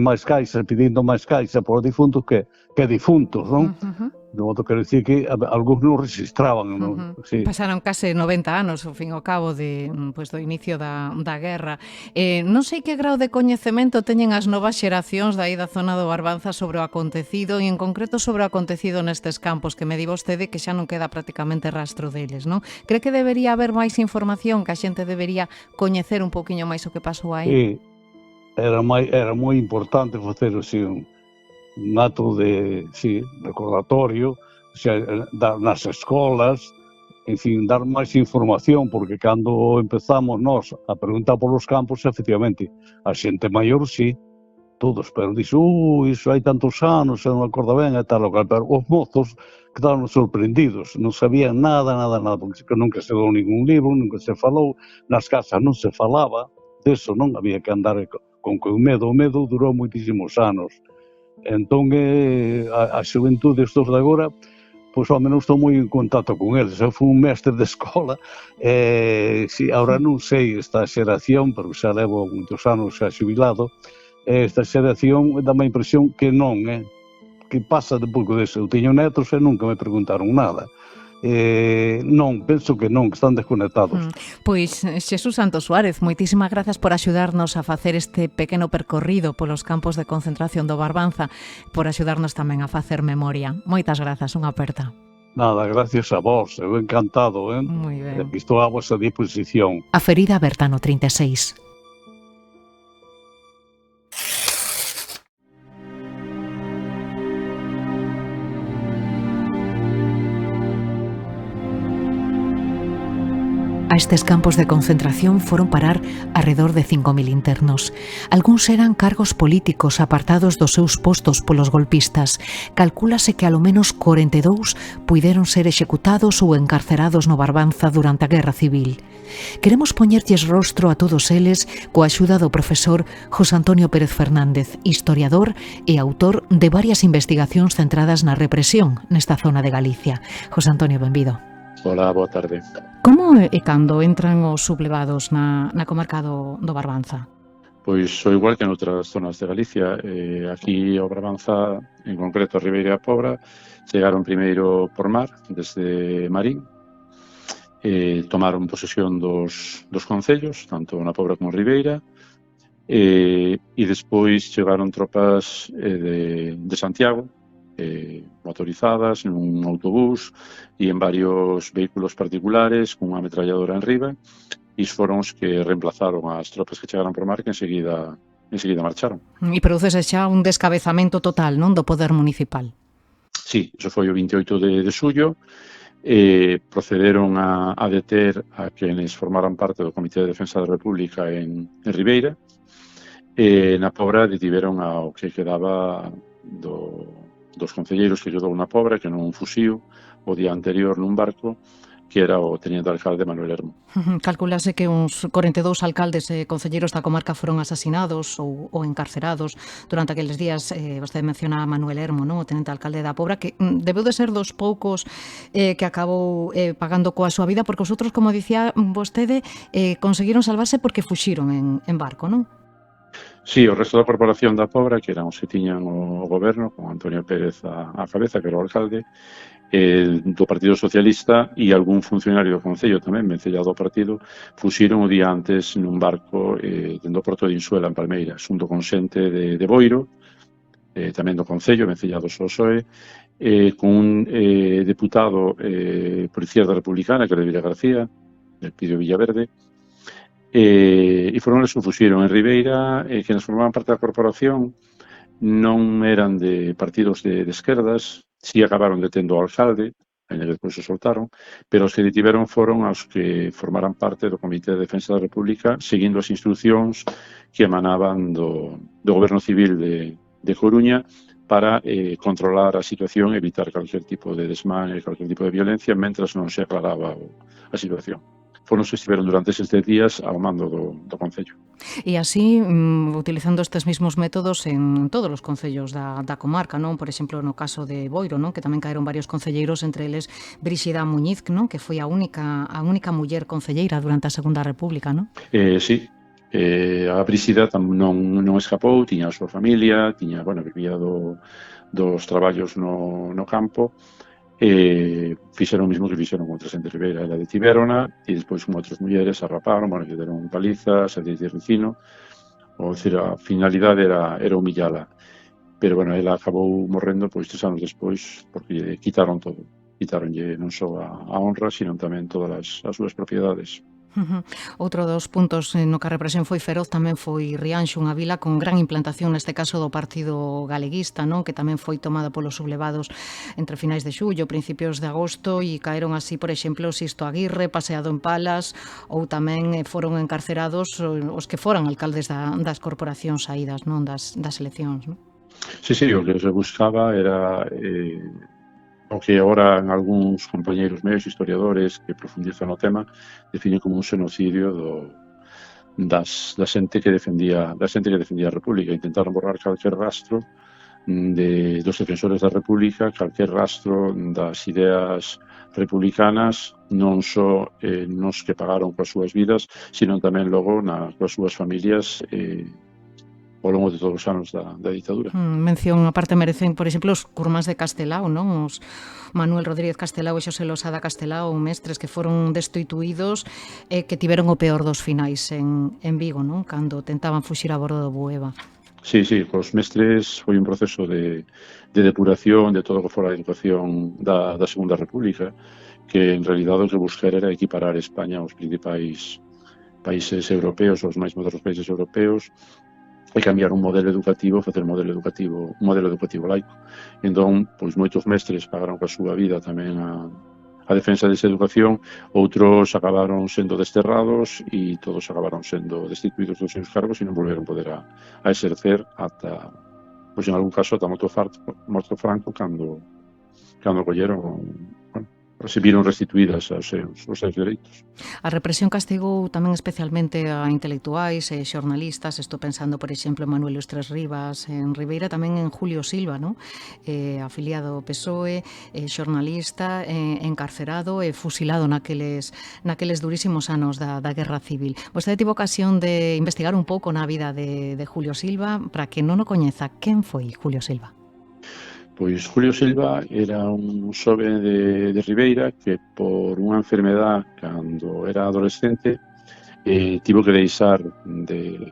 S3: máis caixas, pedindo máis caixas por difuntos que difuntos, non? De modo que decir que algúns non registraban, non?
S16: Pasaron case 90 anos, ao fin e ao cabo, do inicio da guerra. Non sei que grau de coñecemento teñen as novas xeracións da zona do Barbanza sobre o acontecido, e en concreto sobre o acontecido nestes campos, que me di vostede que xa non queda prácticamente rastro deles, non? Cree que debería haber máis información, que a xente debería coñecer un pouquiño máis o que pasou aí?
S3: Sí, era moi importante facer así un acto de recordatorio, o sea, nas escolas, en fin, dar máis información, porque cando empezamos nós a preguntar polos campos, efectivamente, a xente maior sí, todos, pero dixo, iso hai tantos anos, non acorda ben, e tal, pero os mozos quedaron sorprendidos, non sabían nada, porque nunca se dou ningún libro, nunca se falou, nas casas non se falaba, deso non había que andar con medo, o medo durou moitísimos anos. Entón, a xuventude estos de agora, pois ao menos estou moi en contacto con eles. Eu fui un mestre de escola, agora non sei esta xeración, pero xa levo moitos anos xa xubilado, esta xeración dá-me a impresión que non, que pasa de pouco deso. Eu teño netos e nunca me preguntaron nada. Non, penso que non, que están desconectados.
S16: Pois, Xesús Santos Suárez, moitísimas grazas por axudarnos a facer este pequeno percorrido polos campos de concentración do Barbanza, por axudarnos tamén a facer memoria. Moitas grazas, unha aperta.
S3: Nada, gracias a vos, eu encantado,
S16: Moi ben.
S3: Estou a vosa disposición.
S1: A ferida aberta no 36. A estes campos de concentración foron parar arredor de 5.000 internos. Algúns eran cargos políticos apartados dos seus postos polos golpistas. Calcúlase que alo menos 42 puideron ser executados ou encarcerados no Barbanza durante a Guerra Civil. Queremos poñerlles rostro a todos eles coa axuda do profesor José Antonio Pérez Fernández, historiador e autor de varias investigacións centradas na represión nesta zona de Galicia. José Antonio, benvido.
S2: Hola, boa tarde.
S16: Como e cando entran os sublevados na comarca do Barbanza?
S2: Pois o igual que en outras zonas de Galicia, aquí ao Barbanza, en concreto a Ribeira Pobra, chegaron primeiro por mar, desde Marín, tomaron posesión dos concellos, tanto na Pobra como Ribeira, e despois chegaron tropas de Santiago, motorizadas nun autobús e en varios vehículos particulares cunha ametralladora enriba, e foron os que reemplazaron as tropas que chegaron por mar, que enseguida marcharon.
S16: E producese xa un descabezamento total, non, do poder municipal?
S2: Sí, iso foi o 28 de xullo, procederon a deter a quenes formaran parte do Comité de Defensa da República en Ribeira, e na Pobra detiveron ao que quedaba dos concelleiros que quedou na Pobra, que non fuxiu o día anterior nun barco, que era o teniente alcalde Manuel Hermo.
S16: Calculase que uns 42 alcaldes e concelleiros da comarca foron asasinados ou encarcerados durante aqueles días. Vostede menciona a Manuel Hermo, non? O teniente alcalde da Pobra, que debeu de ser dos poucos que acabou pagando coa súa vida, porque os outros, como dicía vostede, conseguiron salvarse porque fuxiron en barco, non?
S2: Sí, o resto da corporación da Pobra, que eran os que tiñan o goberno, con Antonio Pérez a cabeza, que era o alcalde, do Partido Socialista, e algún funcionario do Concello tamén, vencellado ao partido, fuxiron o día antes nun barco dentro do Porto de Insuela, en Palmeiras, xunto con xente de Boiro, tamén do Concello, vencellados ao PSOE, con un deputado policía da Republicana, que era de Villagarcía, del Pidio Villaverde, e foron os que fuxiron en Ribeira, que nos formaban parte da corporación, non eran de partidos de esquerdas, si acabaron detendo ao alcalde, ainda que despois se soltaron, pero os que detiveron foron os que formaran parte do Comité de Defensa da República, seguindo as instruccións que emanaban do Goberno Civil de Coruña para controlar a situación e evitar calquer tipo de desmane, calquer tipo de violencia, mentras non se aclaraba a situación. Foron os que estiveron durante estes días ao mando do Concello.
S16: E así, utilizando estes mesmos métodos en todos os concellos da comarca, non? Por exemplo, no caso de Boiro, non? Que tamén caeron varios concelleiros, entre eles Bríxida Muñiz, non? Que foi a única muller concelleira durante a Segunda República, non?
S2: Sí. A Bríxida non escapou, tiña a súa familia, vivía dos traballos no campo, fixeron o mismo que fixeron contra xente Ribeira. Ela detivérona e despois con outras mulleres a raparon, lle deron palizas, a de ricino, a finalidade era humillala. Pero, ela acabou morrendo 3 anos despois porque quitaron todo. Quitaronlle non só a honra, sino tamén todas as súas propiedades.
S16: Outro dos puntos no que a represión foi feroz tamén foi Rianxo, unha vila con gran implantación, neste caso do Partido Galeguista, non? Que tamén foi tomada polos sublevados entre finais de xullo, principios de agosto, e caeron así, por exemplo, Sisto Aguirre, paseado en palas, ou tamén foron encarcerados os que foran alcaldes das corporacións saídas, non? Das eleccións, non?
S2: Sí, o que se buscaba era o que agora en algúns compañeiros meus historiadores que profundizan no tema definen como un xenocidio da xente que defendía a República. Intentaron borrar calquer rastro dos defensores da República, calquer rastro das ideas republicanas, non só nos que pagaron coas súas vidas, sino tamén logo coas súas familias ao longo de todos os anos da ditadura.
S16: Mención aparte merecen, por exemplo, os curmás de Castelao, non? Os Manuel Rodríguez Castelao e Xosé Losada Castelao, mestres que foron destituídos e que tiveron o peor dos finais en Vigo, non? Cando tentaban fuxir a bordo do Bueva.
S2: Sí, os mestres foi un proceso de depuración de todo o que fora a educación da Segunda República, que en realidad o que buscara era equiparar España aos principais países europeos, aos máis modernos países europeos, e cambiar un modelo educativo, facer un modelo educativo laico. Entón, moitos mestres pagaron coa súa vida tamén a defensa desa educación, outros acabaron sendo desterrados e todos acabaron sendo destituídos dos seus cargos e non volveron poder a exercer ata, en algún caso, ata morto Franco, cando colleron, se viron restituídas os seus dereitos.
S16: A represión castigou tamén especialmente a intelectuais e xornalistas. Estou pensando, por exemplo, en Manuel Eustres Rivas en Ribeira, tamén en Julio Silva, non? Afiliado ao PSOE, xornalista, encarcerado e fusilado naqueles durísimos anos da Guerra Civil. Vostede tivo ocasión de investigar un pouco na vida de Julio Silva. Para que non o coñeza, quen foi Julio Silva?
S2: Pois Julio Silva era un xoven de Ribeira que por unha enfermedad cando era adolescente tivo que deixar de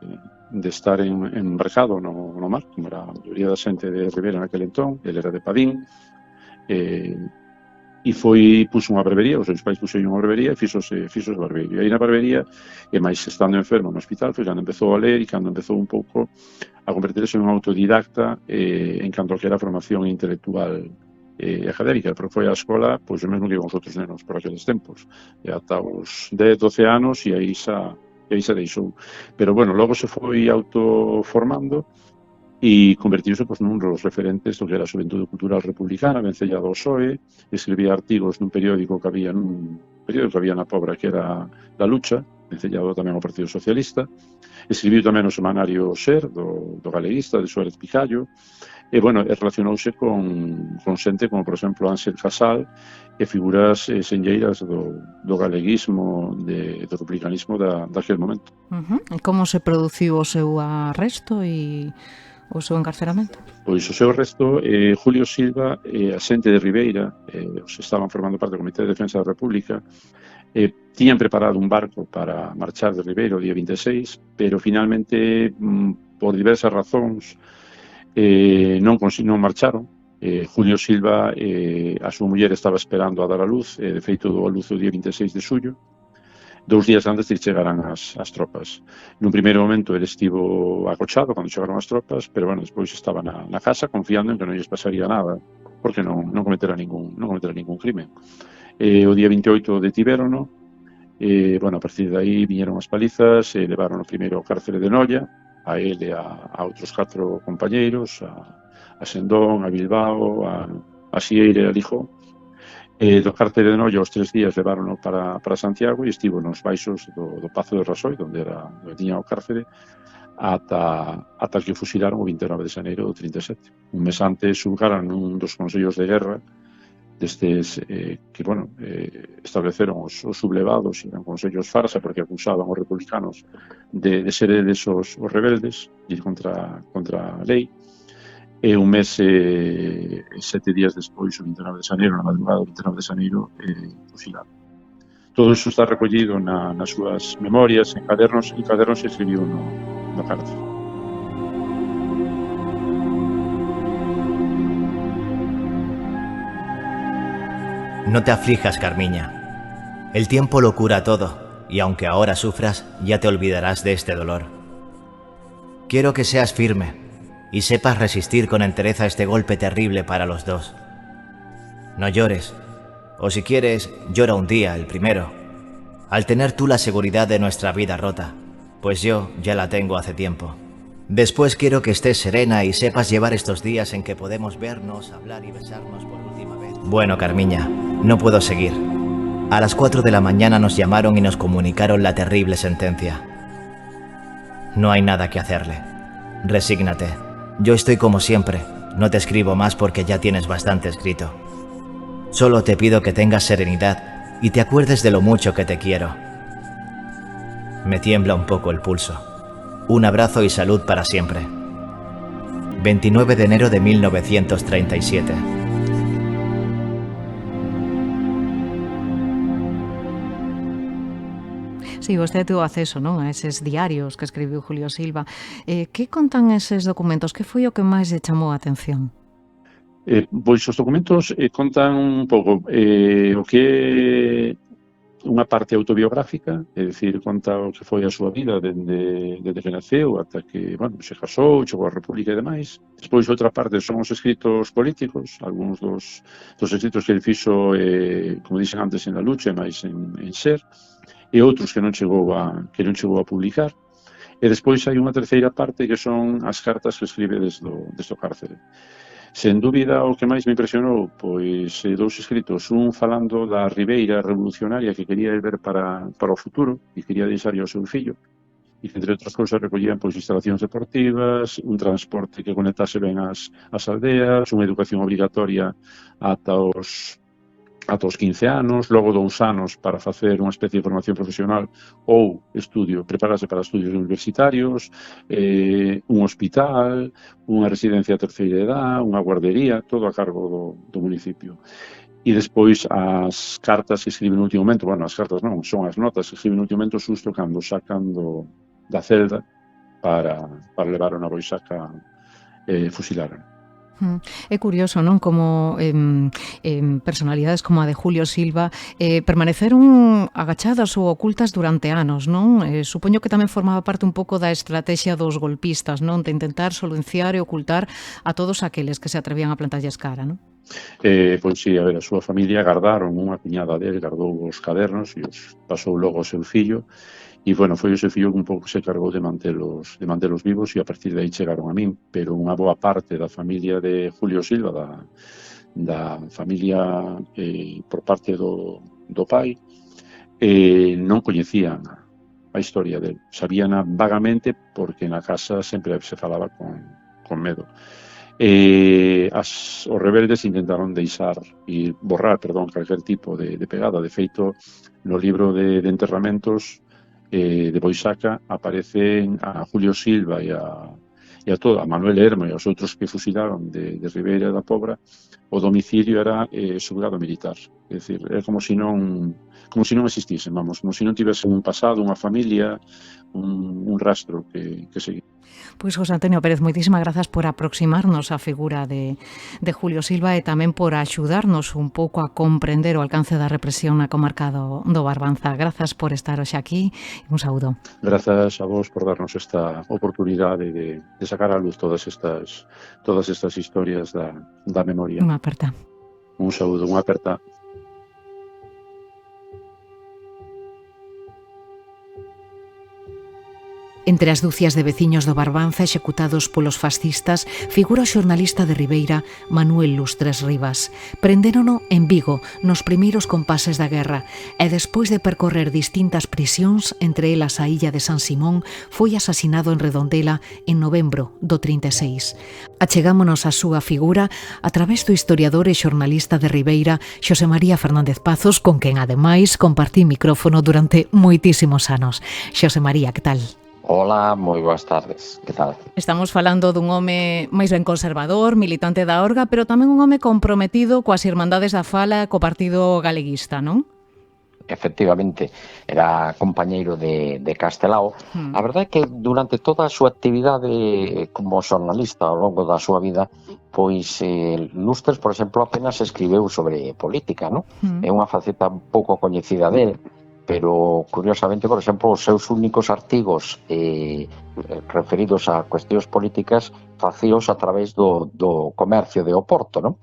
S2: estar embarcado no mar, como era a maioría da xente de Ribeira naquele entón. Ele era de Padín e puxo unha barbería, os seus pais puxeron unha barbería e fixose barbeiro. E aí na barbería, e máis estando enfermo no hospital, foi cando empezou a ler e cando empezou un pouco a convertirse en un autodidacta en canto que era a formación intelectual académica, pero foi a escola pois o mesmo que iban os outros nenos por aqueles tempos, e ata os 10, 12 anos e aí xa deixou. Pero bueno, logo se foi autoformando e convertiuse pois, nun dos referentes do que era a Xuventude Cultural Republicana, vencellado ao PSOE, escribía artigos nun periódico que había na Pobra que era La Lucha, vencellado tamén ao Partido Socialista, escribiu tamén o semanario Ser, do galeguista, de Suárez Picallo, e, bueno, relacionouse con xente como, por exemplo, Ángel Casal, e figuras senlleiras do galeguismo, do republicanismo daquele momento.
S16: E como se produciu o seu arresto e o seu encarceramento?
S2: Pois o seu arresto, Julio Silva e a xente de Ribeira, os estaban formando parte do Comité de Defensa da República, tiñan preparado un barco para marchar de Ribeira o día 26, pero finalmente, por diversas razóns, non marcharon. Julio Silva, a súa muller estaba esperando a dar a luz, de feito do a luz o día 26 de xullo, 2 días antes de que chegaran as tropas. Nun primeiro momento ele estivo acochado cando chegaron as tropas, pero bueno, despois estaba na casa confiando en que non lles pasaría nada, porque non cometera ningún crime. O día 28 detivérono, bueno, a partir de aí viñeron as palizas, levaron o primeiro ao cárcere de Noia, a ele e a outros 4 compañeiros, a Sendón, a Bilbao, a Sieira e a Lijó. Do cárcere de Noia, os 3 días levárono para Santiago e estivo nos baixos do Pazo de Rasoy, onde tiña o cárcere, ata que o fusilaron o 29 de xaneiro do 37. Un mes antes xulgaran un dos consellos de guerra destes que, bueno, estableceron os sublevados, eran consellos farsa porque acusaban os republicanos de ser eles os rebeldes, ir contra a lei. E un mes e 7 días despois, o 29 de xaneiro, na madrugada do 29 de xaneiro, fusilado. Todo iso está recollido nas súas memorias, en cadernos se escribiu no cárcel.
S14: No te aflijas, Carmiña. El tiempo lo cura todo, y aunque ahora sufras, ya te olvidarás de este dolor. Quiero que seas firme y sepas resistir con entereza este golpe terrible para los dos. No llores, o si quieres, llora un día, el primero, al tener tú la seguridad de nuestra vida rota, pues yo ya la tengo hace tiempo. Después quiero que estés serena y sepas llevar estos días en que podemos vernos, hablar y besarnos por última vez. Bueno, Carmiña, no puedo seguir. A las 4 de la mañana nos llamaron y nos comunicaron la terrible sentencia. No hay nada que hacerle. Resígnate. Yo estoy como siempre, no te escribo más porque ya tienes bastante escrito. Solo te pido que tengas serenidad y te acuerdes de lo mucho que te quiero. Me tiembla un poco el pulso. Un abrazo y salud para siempre. 29 de enero de 1937.
S16: Sí, vostede tuvo acceso, non, a eses diarios que escribiu Julio Silva. Que contan eses documentos? Que foi o que máis lle chamou a atención?
S2: Pois os documentos contan un pouco o que unha parte autobiográfica, é dicir, conta o que foi a súa vida desde que naceu ata que, bueno, se casou, chegou á República e demais. Despois, outra parte, son os escritos políticos, algúns dos escritos que ele fixo, como dixen antes, en La Lucha e máis en Ser, e outros que non chegou a publicar. E despois hai unha terceira parte que son as cartas que escribe desde o cárcere. Sen dúbida, o que máis me impresionou, pois, 2 escritos, un falando da Ribeira revolucionaria que quería ver para o futuro e quería deixarlle ao seu fillo, e que, entre outras cousas, recollían pois instalacións deportivas, un transporte que conectase ben as aldeas, unha educación obrigatoria ata os 15 anos, logo 2 anos para facer unha especie de formación profesional ou prepararse para estudios universitarios, un hospital, unha residencia a terceira edad, unha guardería, todo a cargo do municipio. E despois as cartas que escriben no último momento, bueno, as cartas non, son as notas que escriben no último momento xusto cando sacan da celda para levar a Boisaca fusilaron.
S16: É curioso, non, como personalidades como a de Julio Silva permaneceron agachadas ou ocultas durante anos, non? Supoño que tamén formaba parte un pouco da estrategia dos golpistas, non? De intentar silenciar e ocultar a todos aqueles que se atrevían a plantarlles cara, non?
S2: Pois sí, a ver, a súa familia gardaron, unha cuñada dele gardou os cadernos e os pasou logo ao seu fillo, e, bueno, foi o seu fillo que un pouco se cargou de mantelos vivos, e a partir de aí chegaron a min, pero unha boa parte da familia de Julio Silva, da familia por parte do pai, non coñecían a historia dele. Sabíana vagamente porque na casa sempre se falaba con medo. Os rebeldes intentaron borrar calquer tipo de pegada. De feito, no libro de enterramentos de Boisaca aparecen a Julio Silva e a Manuel Hermo e aos outros que fusilaron de Ribeira da Pobra. O domicilio era xulgado militar. É dicir, é como se non existisen, como se non tivesen un pasado, unha familia, un rastro que seguir.
S16: Pois, José Antonio Pérez, moitísimas grazas por aproximarnos á figura de Julio Silva e tamén por axudarnos un pouco a comprender o alcance da represión na comarca do Barbanza. Grazas por estar hoxe aquí e un saúdo.
S2: Grazas a vos por darnos esta oportunidade de sacar á luz todas estas historias da memoria.
S16: Unha aperta.
S2: Un saúdo, unha aperta.
S1: Entre as dúcias de veciños do Barbanza executados polos fascistas figura o xornalista de Ribeira Manuel Lustres Rivas. Prendérono en Vigo nos primeiros compases da guerra e despois de percorrer distintas prisións, entre elas a illa de San Simón, foi asasinado en Redondela en novembro do 36. Achegámonos á súa figura a través do historiador e xornalista de Ribeira Xosé María Fernández Pazos, con quen ademais compartí micrófono durante moitísimos anos. Xosé María, que tal?
S5: Hola, moi boas tardes, que tal?
S16: Estamos falando dun home máis ben conservador, militante da Orga, pero tamén un home comprometido coas Irmandades da Fala, co Partido Galeguista, non?
S5: Efectivamente, era compañeiro de Castelao. A verdade é que durante toda a súa actividade como xornalista ao longo da súa vida, pois Lustres, por exemplo, apenas escribeu sobre política, non? É unha faceta pouco coñecida dele, pero curiosamente, por exemplo, os seus únicos artigos referidos a cuestións políticas facíos a través do comercio de Oporto, non?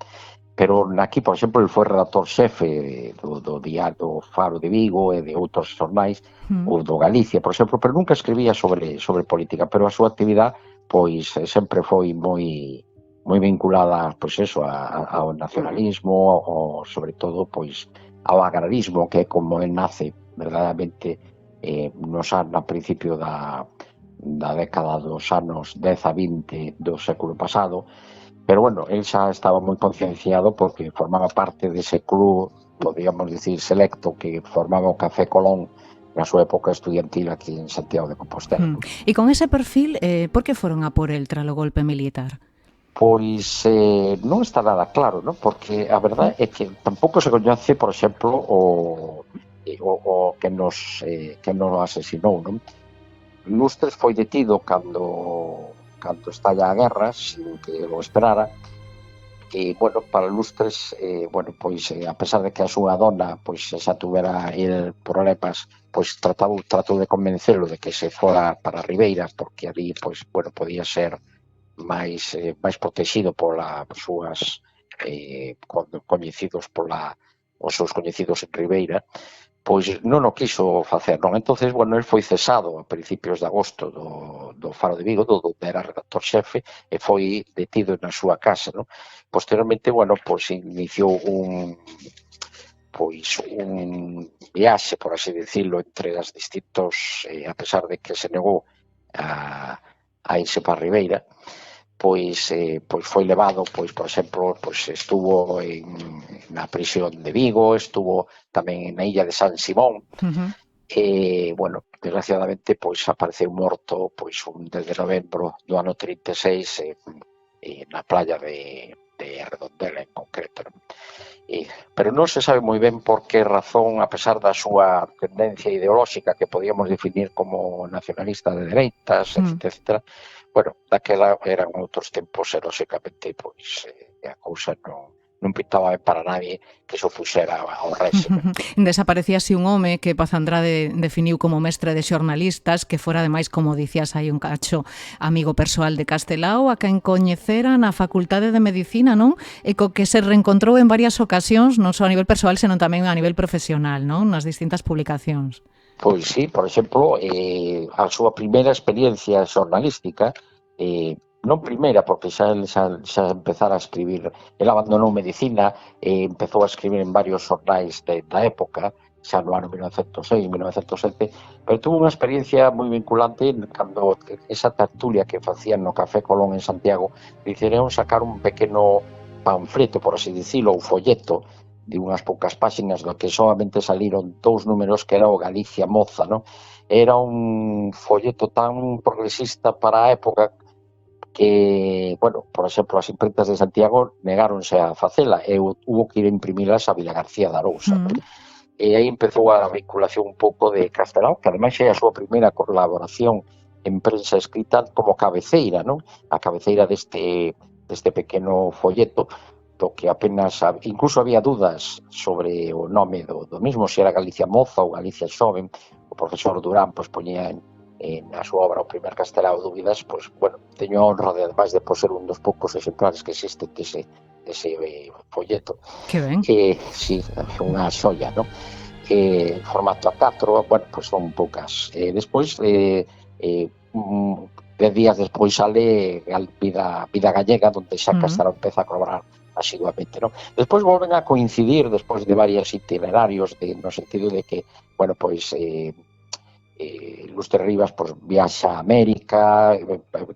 S5: Pero aquí, por exemplo, ele foi redactor xefe do diario Faro de Vigo e de outros xornais, ou do Galicia, por exemplo, pero nunca escribía sobre política, pero a súa actividade pois sempre foi moi vinculada, pois eso, ao nacionalismo, sobre todo, pois ao agrarismo, que é como el nace verdadeiramente a principio da década dos anos 10 a 20 do século pasado. Pero, bueno, él xa estaba moi concienciado porque formaba parte dese club, podríamos dicir, selecto, que formaba o Café Colón na súa época estudiantil aquí en Santiago de Compostela.
S16: E con ese perfil, por que foron a por el tras o golpe militar?
S5: Pois non está nada claro, non? Porque a verdade é que tampouco se coñece, por exemplo, o que nos asesinou, non? Lustres foi detido cando estalla a guerra, sin que o esperara, e, bueno, para Lustres, pois, a pesar de que a súa dona, pois, xa tuvera problemas, pois, tratou de convencelo de que se fora para Ribeira, porque ali, pois, bueno, podía ser máis protegido pola súas coñecidos os seus coñecidos en Ribeira, pois non o quiso facer, non? Entonces, bueno, el foi cesado a principios de agosto do Faro de Vigo, onde era redactor xefe, e foi detido na súa casa, non? Posteriormente, bueno, pois iniciou un viaxe, por así decirlo, entre as distintos, a pesar de que se negou a irse para Ribeira, pois foi levado, pois, por exemplo, pois estuvo na prisión de Vigo, estuvo tamén na illa de San Simón, e, bueno, desgraciadamente, pois apareceu morto, pois, un 10 de novembro do ano 36 na playa de Redondela en concreto, non? Pero non se sabe moi ben por que razón, a pesar da súa tendencia ideolóxica que podíamos definir como nacionalista de dereitas, etc. Bueno, daquela eran outros tempos e, lóxicamente, pois a cousa non pintaba para nadie que iso fuxera ao réxime.
S16: Desaparecía así un home que Paz Andrade definiu como mestre de xornalistas, que fora ademais, como dicías hai un cacho, amigo persoal de Castelao, a quen coñecera na Facultade de Medicina, non? E co que se reencontrou en varias ocasións, non só a nivel persoal, senón tamén a nivel profesional, non? Nas distintas publicacións.
S5: Pois sí, por exemplo, a súa primeira experiencia xornalística, non primeira, porque xa empezara a escribir, el abandonou medicina e empezou a escribir en varios xornais da época, xa no ano 1906, 1907, pero tuvo unha experiencia moi vinculante cando esa tertulia que facían no Café Colón en Santiago, decidiron sacar un pequeno panfleto, por así dicilo, ou folleto, de unhas poucas páxinas do que solamente saliron 2 números, que era o Galicia Moza, non? Era un folleto tan progresista para a época que, bueno, por exemplo, as imprentas de Santiago negáronse a facela e hubo que ir a imprimilas a Vila García de Arousa. E aí empezou a vinculación un pouco de Castelao, que ademais é a súa primeira colaboración en prensa escrita como cabeceira, non? A cabeceira deste pequeno folleto, do que apenas, incluso había dudas sobre o nome do mismo, se era Galicia Moza ou Galicia Xoven. O profesor Durán pois poñía na súa obra o primer Castelao dúbidas, pois, bueno, teño a honra de, ademais de poser un dos poucos exemplares que existe dese folleto.
S16: Que ben.
S5: Sí, unha xoia, non? Formato A4, bueno, pois son poucas. Despois, 10 días despois sale Vida Gallega, onde xa Castelao empeza a colaborar asiduamente, non? Despois volven a coincidir, despois de varios itinerarios, no sentido de que, bueno, pois Lustre Rivas pois viaxa a América,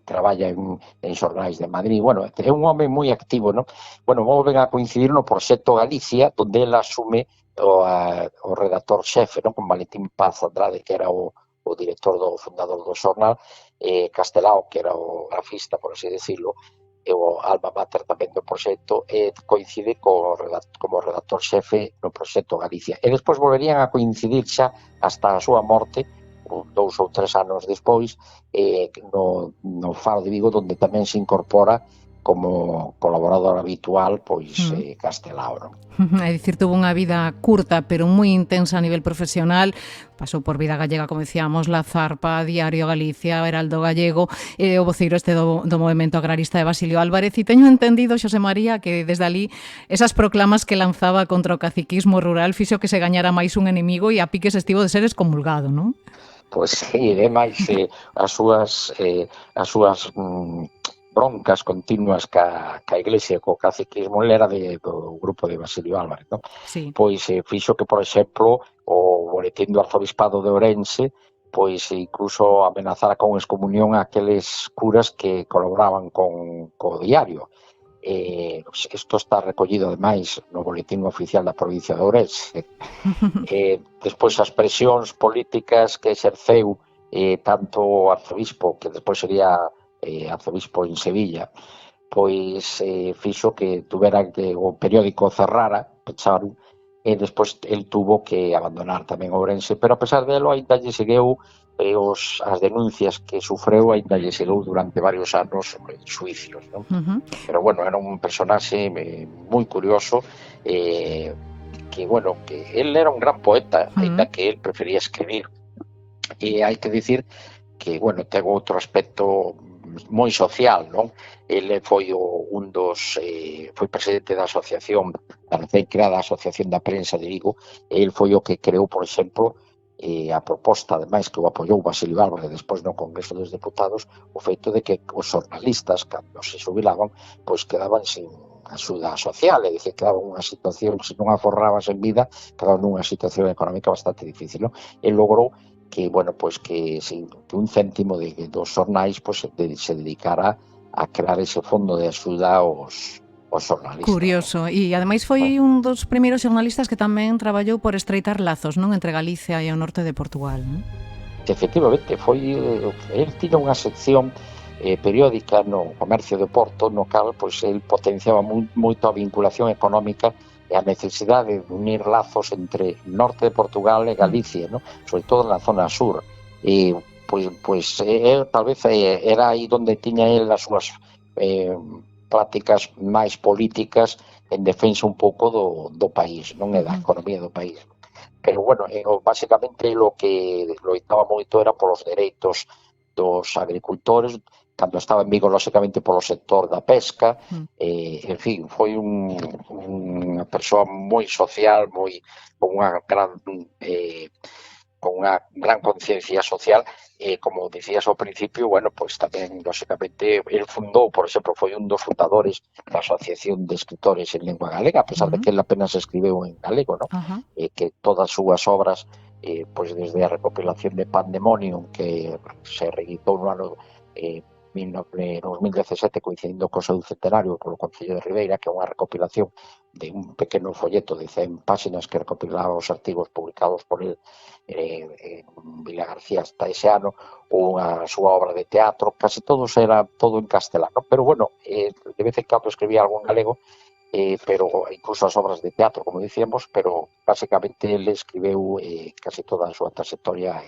S5: traballa en xornais de Madrid, bueno, é un home moi activo, non? Bueno, volven a coincidir no proxecto Galicia, onde ele asume o redactor xefe, non? Con Valentín Paz Andrade, que era o director do fundador do xornal, Castelao, que era o grafista, por así decirlo, e o alma mater tamén do proxecto, coincide como redactor xefe no proxecto Galicia. E despois volverían a coincidir xa hasta a súa morte, 2 ou 3 anos despois, no Faro de Vigo, onde tamén se incorpora como colaborador habitual, pois Castelao, non?
S16: É dicir, tuvo unha vida curta, pero moi intensa a nivel profesional. Pasou por Vida Gallega, como decíamos, La Zarpa, Diario Galicia, Heraldo Gallego, o voceiro do Movemento Agrarista de Basilio Álvarez. E teño entendido, Xosé María, que desde ali esas proclamas que lanzaba contra o caciquismo rural fixo que se gañara máis un enemigo e a piques estivo de ser excomulgado, non?
S5: Pois sí, ademais as súas broncas continuas ca Iglesia e co caciquismo, ele era do grupo de Basilio Álvarez, non?
S16: Sí.
S5: Pois fixo que, por exemplo, o boletín do Arzobispado de Ourense pois incluso amenazara con excomunión a aqueles curas que colaboraban co diario. Isto está recollido ademais no boletín oficial da provincia de Ourense. Despois as presións políticas que exerceu tanto o arzobispo, que despois sería arzobispo en Sevilla, pois fixo que tuvera que o periódico cerrara, pecharon, e despois el tuvo que abandonar tamén Ourense, pero a pesar delo ainda lle segueu as denuncias que sufreu, ainda lle segueu durante varios anos en xuicios, non? Pero bueno, era un personaxe moi curioso, que bueno, que el era un gran poeta, ainda que el prefería escribir, e hai que dicir que, bueno, ten outro aspecto moi social, non? Ele foi foi presidente da asociación, da recén creada Asociación da Prensa de Vigo, e ele foi o que creou, por exemplo, a proposta, ademais, que o apoiou Basilio Álvarez despois no Congreso dos Deputados, o feito de que os xornalistas, cando se xubilaban, pois quedaban sin axuda social, é dicir, quedaban nunha situación, se non aforrabas en vida, quedaban nunha situación económica bastante difícil, non? E logrou que, bueno, pois que un céntimo dos xornais pois se dedicara a crear ese fondo de axuda aos xornalistas.
S16: Curioso, e ademais foi un dos primeiros xornalistas que tamén traballou por estreitar lazos, non, entre Galicia e o norte de Portugal, non?
S5: Efectivamente, el tiña unha sección periódica no Comercio de Porto, no cal pois el potenciaba moito a vinculación económica e a necesidade de unir lazos entre norte de Portugal e Galicia, ¿no? Sobre todo na zona sur. E pois tal vez era aí onde tiña el as súas prácticas máis políticas defensa un pouco do país, non é da economía do país. Pero, bueno, basicamente o que loitaba moito era polos dereitos dos agricultores, cando estaba en Vigo, lógicamente, polo sector da pesca, en fin, foi unha persoa moi social, con unha gran conciencia social, como dicías ao principio, bueno, pois tamén, lógicamente, el fundou, por exemplo, foi un dos fundadores da Asociación de Escritores en Lengua Galega, a pesar de que ele apenas escribeu en galego, ¿no? Que todas as súas obras, pois desde a recopilación de Pandemonium, que se reeditou no ano 2017, coincidindo co seu centenario polo Concello de Ribeira, que é unha recopilación de un pequeno folleto de 100 páxinas que recopilaba os artigos publicados por el en Vila García hasta ese ano, ou a súa obra de teatro, casi todos era todo en castelano, pero bueno, de vez en cando escribía algún galego, pero incluso as obras de teatro, como dicíamos, pero basicamente ele escribeu casi toda a súa trayectoria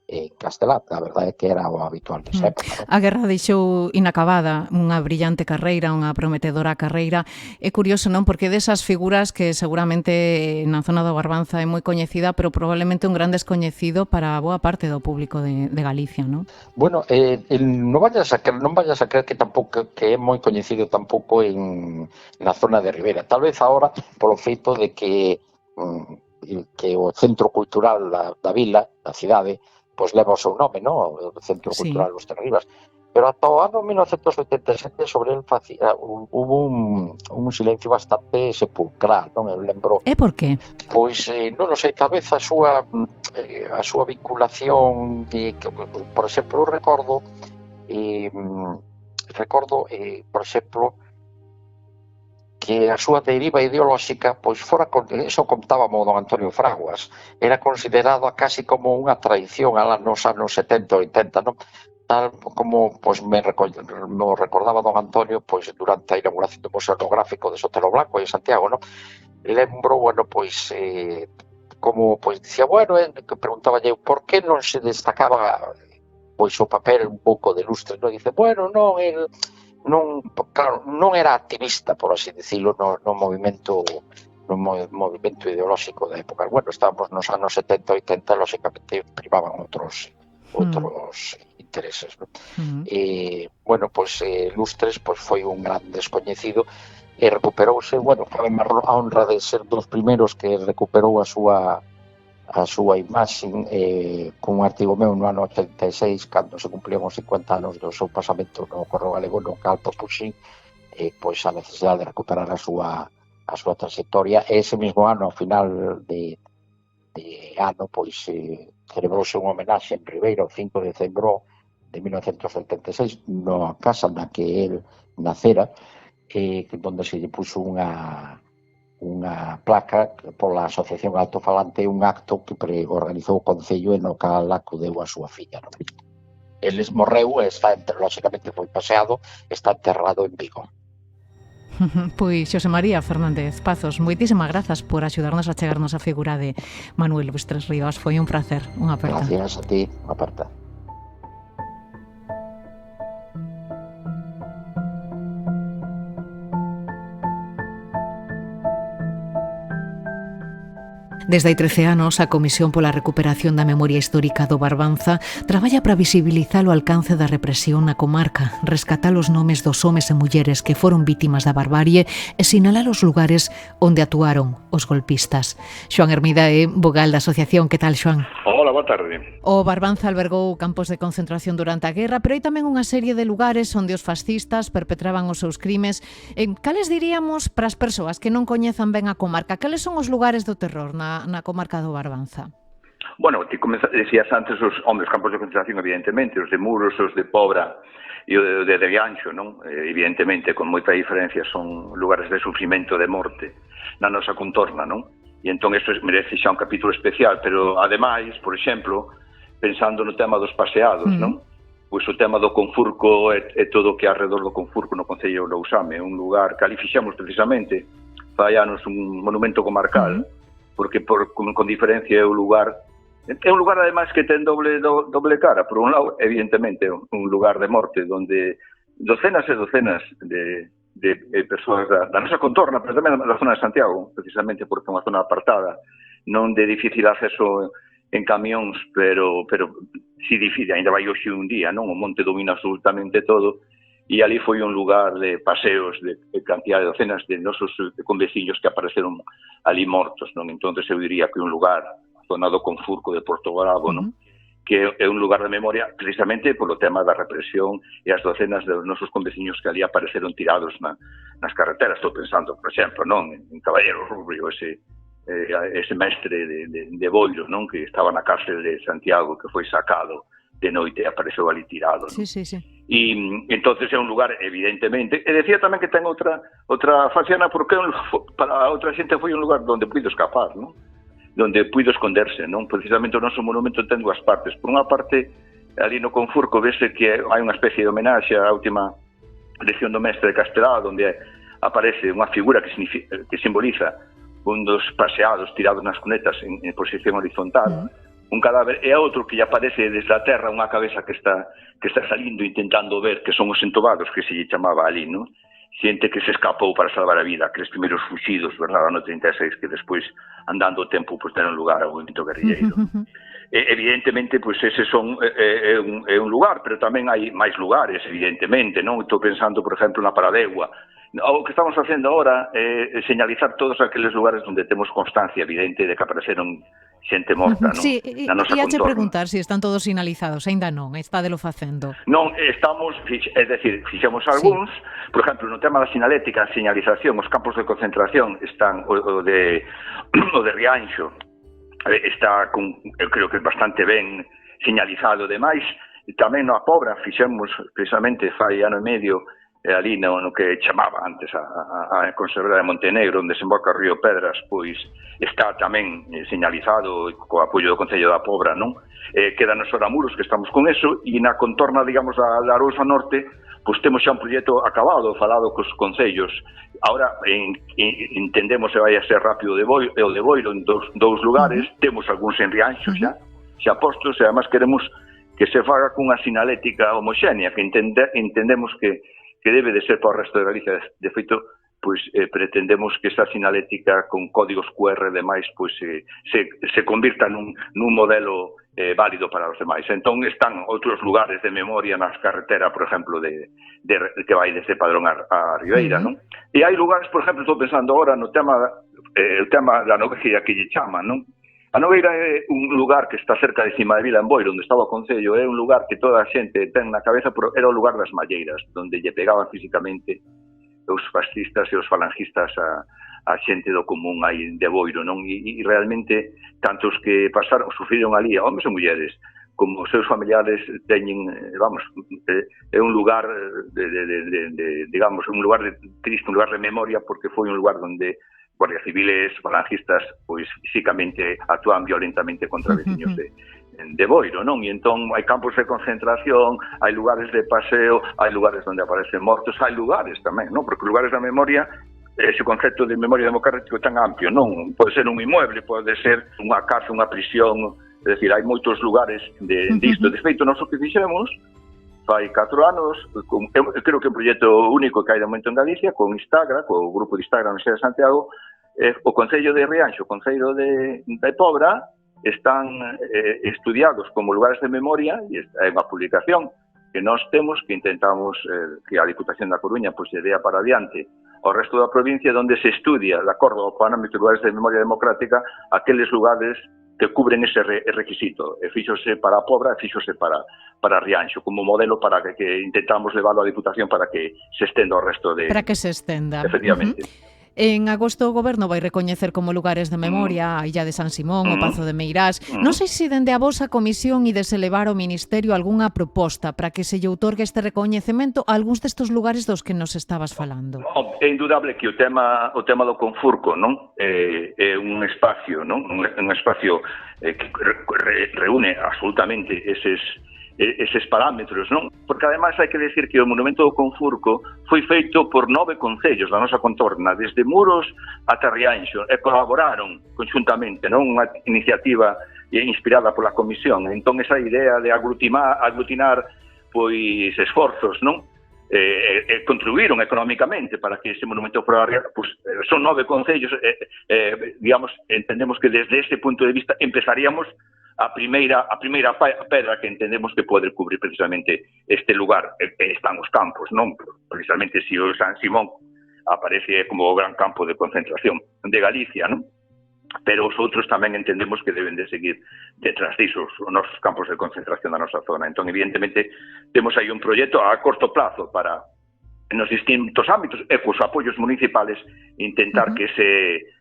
S5: en castelán, a verdade é que era o habitual nesa época.
S16: A guerra deixou inacabada unha brillante carreira, unha prometedora carreira. É curioso, non? Porque desas figuras que seguramente na zona do Barbanza é moi coñecida, pero probablemente un gran descoñecido para boa parte do público de Galicia, non?
S5: Bueno, non vayas a creer que tampouco que é moi coñecido tampouco na zona de Ribeira. Tal vez agora polo feito de que o centro cultural da vila, da cidade, pois leva o seu nome, non? O Centro Cultural Los Terribas. Pero ata o ano 1987 sobre el hubo un silencio bastante sepulcral, non? Eu lembro...
S16: E por qué?
S5: Pois, non sei, tal vez a súa vinculación, por exemplo, recordo, por exemplo, que a súa deriva ideolóxica, pois fora, eso contábamos don Antonio Fraguas, era considerado casi como unha traición nos anos 70 e 80, non? Tal como pois me recordaba don Antonio pois durante a inauguración do Museo Etnográfico de Sotelo Blanco en Santiago, non? Lembro, bueno, pois como pois dicía, bueno, que preguntaba eu por que non se destacaba pois o papel un pouco de Lustres, non? Dice, bueno, non, claro, non era activista, por así decirlo, no movimento ideolóxico da época. Bueno, estábamos nos anos 70 e 80, lógicamente privaban outros intereses, ¿no? Bueno, pois Lustres foi un gran descoñecido e recuperouse, bueno, cabe a honra de ser dos primeiros que recuperou a súa imaxe con un artigo meu no ano 86, cando se cumplían os 50 anos do seu pasamento no Correo Galego, no cal propuxen pois a necesidade de recuperar a súa trayectoria. Ese mesmo ano, ao final de ano, pois celebrouse unha homenaxe en Ribeira o 5 de decembro de 1976 na casa na que el nacera, donde se lle puxo unha placa pola Asociación Altofalante, un acto que organizou o Concello e no cal acudeu a súa filla, non? El morreu e lógicamente foi paseado, está enterrado en Vigo.
S16: Pois Xosé María Fernández Pazos, moitísimas grazas por axudarnos a chegarnos a figura de Manuel Lustres Rivas. Foi un placer, unha aperta.
S5: Gracias a ti, unha aperta.
S1: Desde hai 13 anos, a Comisión pola Recuperación da Memoria Histórica do Barbanza traballa para visibilizar o alcance da represión na comarca, rescatar os nomes dos homes e mulleres que foron vítimas da barbarie e sinalar os lugares onde actuaron os golpistas. Xoan Hermida é vogal da asociación. Que tal, Xoan?
S17: Hola, boa tarde.
S16: O Barbanza albergou campos de concentración durante a guerra, pero hai tamén unha serie de lugares onde os fascistas perpetraban os seus crimes. Cales diríamos para as persoas que non coñezan ben a comarca? Cales son os lugares do terror na comarca do Barbanza?
S6: Bueno, ti decías antes os campos de concentración, evidentemente, os de Muros, os de Pobra e o de Rianxo, non? Evidentemente, con moita diferencia, son lugares de sufrimento, de morte na nosa contorna, non? E entón isto merece xa un capítulo especial, pero ademais, por exemplo, pensando no tema dos paseados, non? Pois o tema do Confurco e todo o que é alrededor do Confurco no Concello de Lousame, un lugar que ali fixemos precisamente fai anos un monumento comarcal, porque con diferencia é un lugar ademais que ten doble cara. Por un lado, evidentemente, un lugar de morte onde docenas e docenas de persoas da nosa contorna, pero tamén da zona de Santiago, precisamente porque é unha zona apartada, non de difícil acceso en camións, pero si difícil, ainda vai hoxe un día, non? O monte domina absolutamente todo, e ali foi un lugar de paseos de cantidad de docenas de nosos conveciños que apareceron ali mortos, non? Entón, eu diría que un lugar, a zona do Confurco de Porto Bravo, non? Que é un lugar de memoria precisamente polo tema da represión e as docenas dos nosos conveciños que ali apareceron tirados nas carreteras. Estou pensando, por exemplo, non? En Caballero Rubio, ese mestre de Boiro, non? Que estaba na cárcel de Santiago, que foi sacado de noite e apareceu ali tirado, non?
S16: Sí.
S6: E entonces é un lugar, evidentemente, e decía tamén que ten outra faciana, porque para outra xente foi un lugar onde puido escapar, non? Donde puido esconderse, non? Precisamente o noso monumento ten dúas partes. Por unha parte, ali no Confurco vese que hai unha especie de homenaxe á última lección do mestre de Castelao, onde aparece unha figura que simboliza un dos paseados tirados nas cunetas en posición horizontal, un cadáver, e outro que lle aparece desde a terra unha cabeza que está salindo intentando ver, que son os entobados, que se lle chamaba ali, non? Xente que se escapou para salvar a vida, aqueles primeiros fuxidos, verdad, no 36, que despois, andando o tempo, pues, deron lugar ao movimento guerrilleiro. Evidentemente, pues, ese é un lugar, pero tamén hai máis lugares, evidentemente, non? Estou pensando, por exemplo, na Paradegua. O que estamos facendo agora é señalizar todos aqueles lugares onde temos constancia evidente de que apareceron xente morta, non?
S16: Sí, e ia preguntar se están todos sinalizados, aínda non, está de lo facendo.
S6: Non, estamos, é dicir, fixemos algúns, por exemplo, no tema da sinalética, a señalización, os campos de concentración están, o de Rianxo, está, eu creo que bastante ben señalizado, demais, tamén no A Pobra fixemos, precisamente, fai ano e medio, ali no que chamaba antes a Conservera de Montenegro, onde desemboca o río Pedras, pois está tamén señalizado co apoio do Concello da Pobra, non? Quedan os Oramuros, que estamos con eso, e na contorna, digamos, da Arousa Norte, pois temos xa un proxecto acabado, falado cos concellos. Ahora entendemos se vai a ser rápido o de Boiro en dous lugares, temos algúns en Rianxo xa postos, e además queremos que se faga cunha sinalética homoxénea, que entendemos que debe de ser para o resto de Galicia. De feito, pois pretendemos que esa sinalética con códigos QR e demais pois se convirta nun modelo válido para os demais. Entón están outros lugares de memoria nas carreteras, por exemplo, que vai desde Padrón a Ribeira, non? E hai lugares, por exemplo, estou pensando agora no tema da Nogueira que lle chaman, non? A Nogueira é un lugar que está cerca de Cima de Vila, en Boiro, onde estaba o Concello, é un lugar que toda a xente ten na cabeza, pero era o lugar das malleiras, onde lle pegaban físicamente os fascistas e os falangistas a xente do común aí de Boiro, non? E realmente, tantos que pasaron, sufriron ali, homens e mulleres, como os seus familiares teñen, vamos, é un lugar digamos, un lugar triste, un lugar de memoria, porque foi un lugar onde guardias civiles, falangistas, pois físicamente actúan violentamente contra veciños de Boiro, non? E entón hai campos de concentración, hai lugares de paseo, hai lugares onde aparecen mortos, hai lugares tamén, non? Porque lugares da memoria, ese concepto de memoria democrática é tan amplio, non? Pode ser un inmueble, pode ser unha cárcel, unha prisión, é dicir, hai moitos lugares disto. De feito, nós o que fixemos fai 4 anos, eu creo que é un proxecto único que hai de momento en Galicia, con Instagram, co grupo de Instagram de Santiago, o Concello de Rianxo, o Concello de Pobra, están estudiados como lugares de memoria, e é unha publicación que nós temos, que intentamos que a Diputación da Coruña pois se dea para adiante ao resto da provincia, onde se estudia, de acordo ao parámetro de lugares de memoria democrática, aqueles lugares que cubren ese requisito. E fíxose para a Pobra e fíxose para Rianxo, como modelo para que intentamos leválo á Diputación para que se estenda ao resto de...
S16: Para que se estenda.
S6: Efectivamente.
S16: En agosto o Goberno vai recoñecer como lugares de memoria a Illa de San Simón, o Pazo de Meirás. Non sei se dende a vosa comisión ides elevar ao Ministerio algunha proposta para que se lle outorgue este recoñecemento a algúns destes lugares dos que nos estabas falando.
S6: É indudable que o tema do Confurco, non? É un espacio, non? Un espacio que reúne absolutamente eses parámetros, non? Porque ademais hai que decir que o monumento do Confurco foi feito por 9 concellos da nosa contorna, desde Muros ata Rianxo, e colaboraron conxuntamente, non? Unha iniciativa inspirada pola comisión. Entón esa idea de aglutinar pois esforzos, non? contribuíron económicamente para que ese monumento fuera pues, son 9 concellos, digamos, entendemos que desde ese punto de vista empezaríamos a primeira pedra que entendemos que pode cubrir precisamente este lugar. Están os campos, non? Precisamente si o San Simón aparece como o gran campo de concentración de Galicia, non? Pero os outros tamén entendemos que deben de seguir detrás disos os nosos campos de concentración da nosa zona. Entón, evidentemente, temos aí un proxecto a corto plazo para, nos distintos ámbitos, e cos apoios municipales, intentar que ese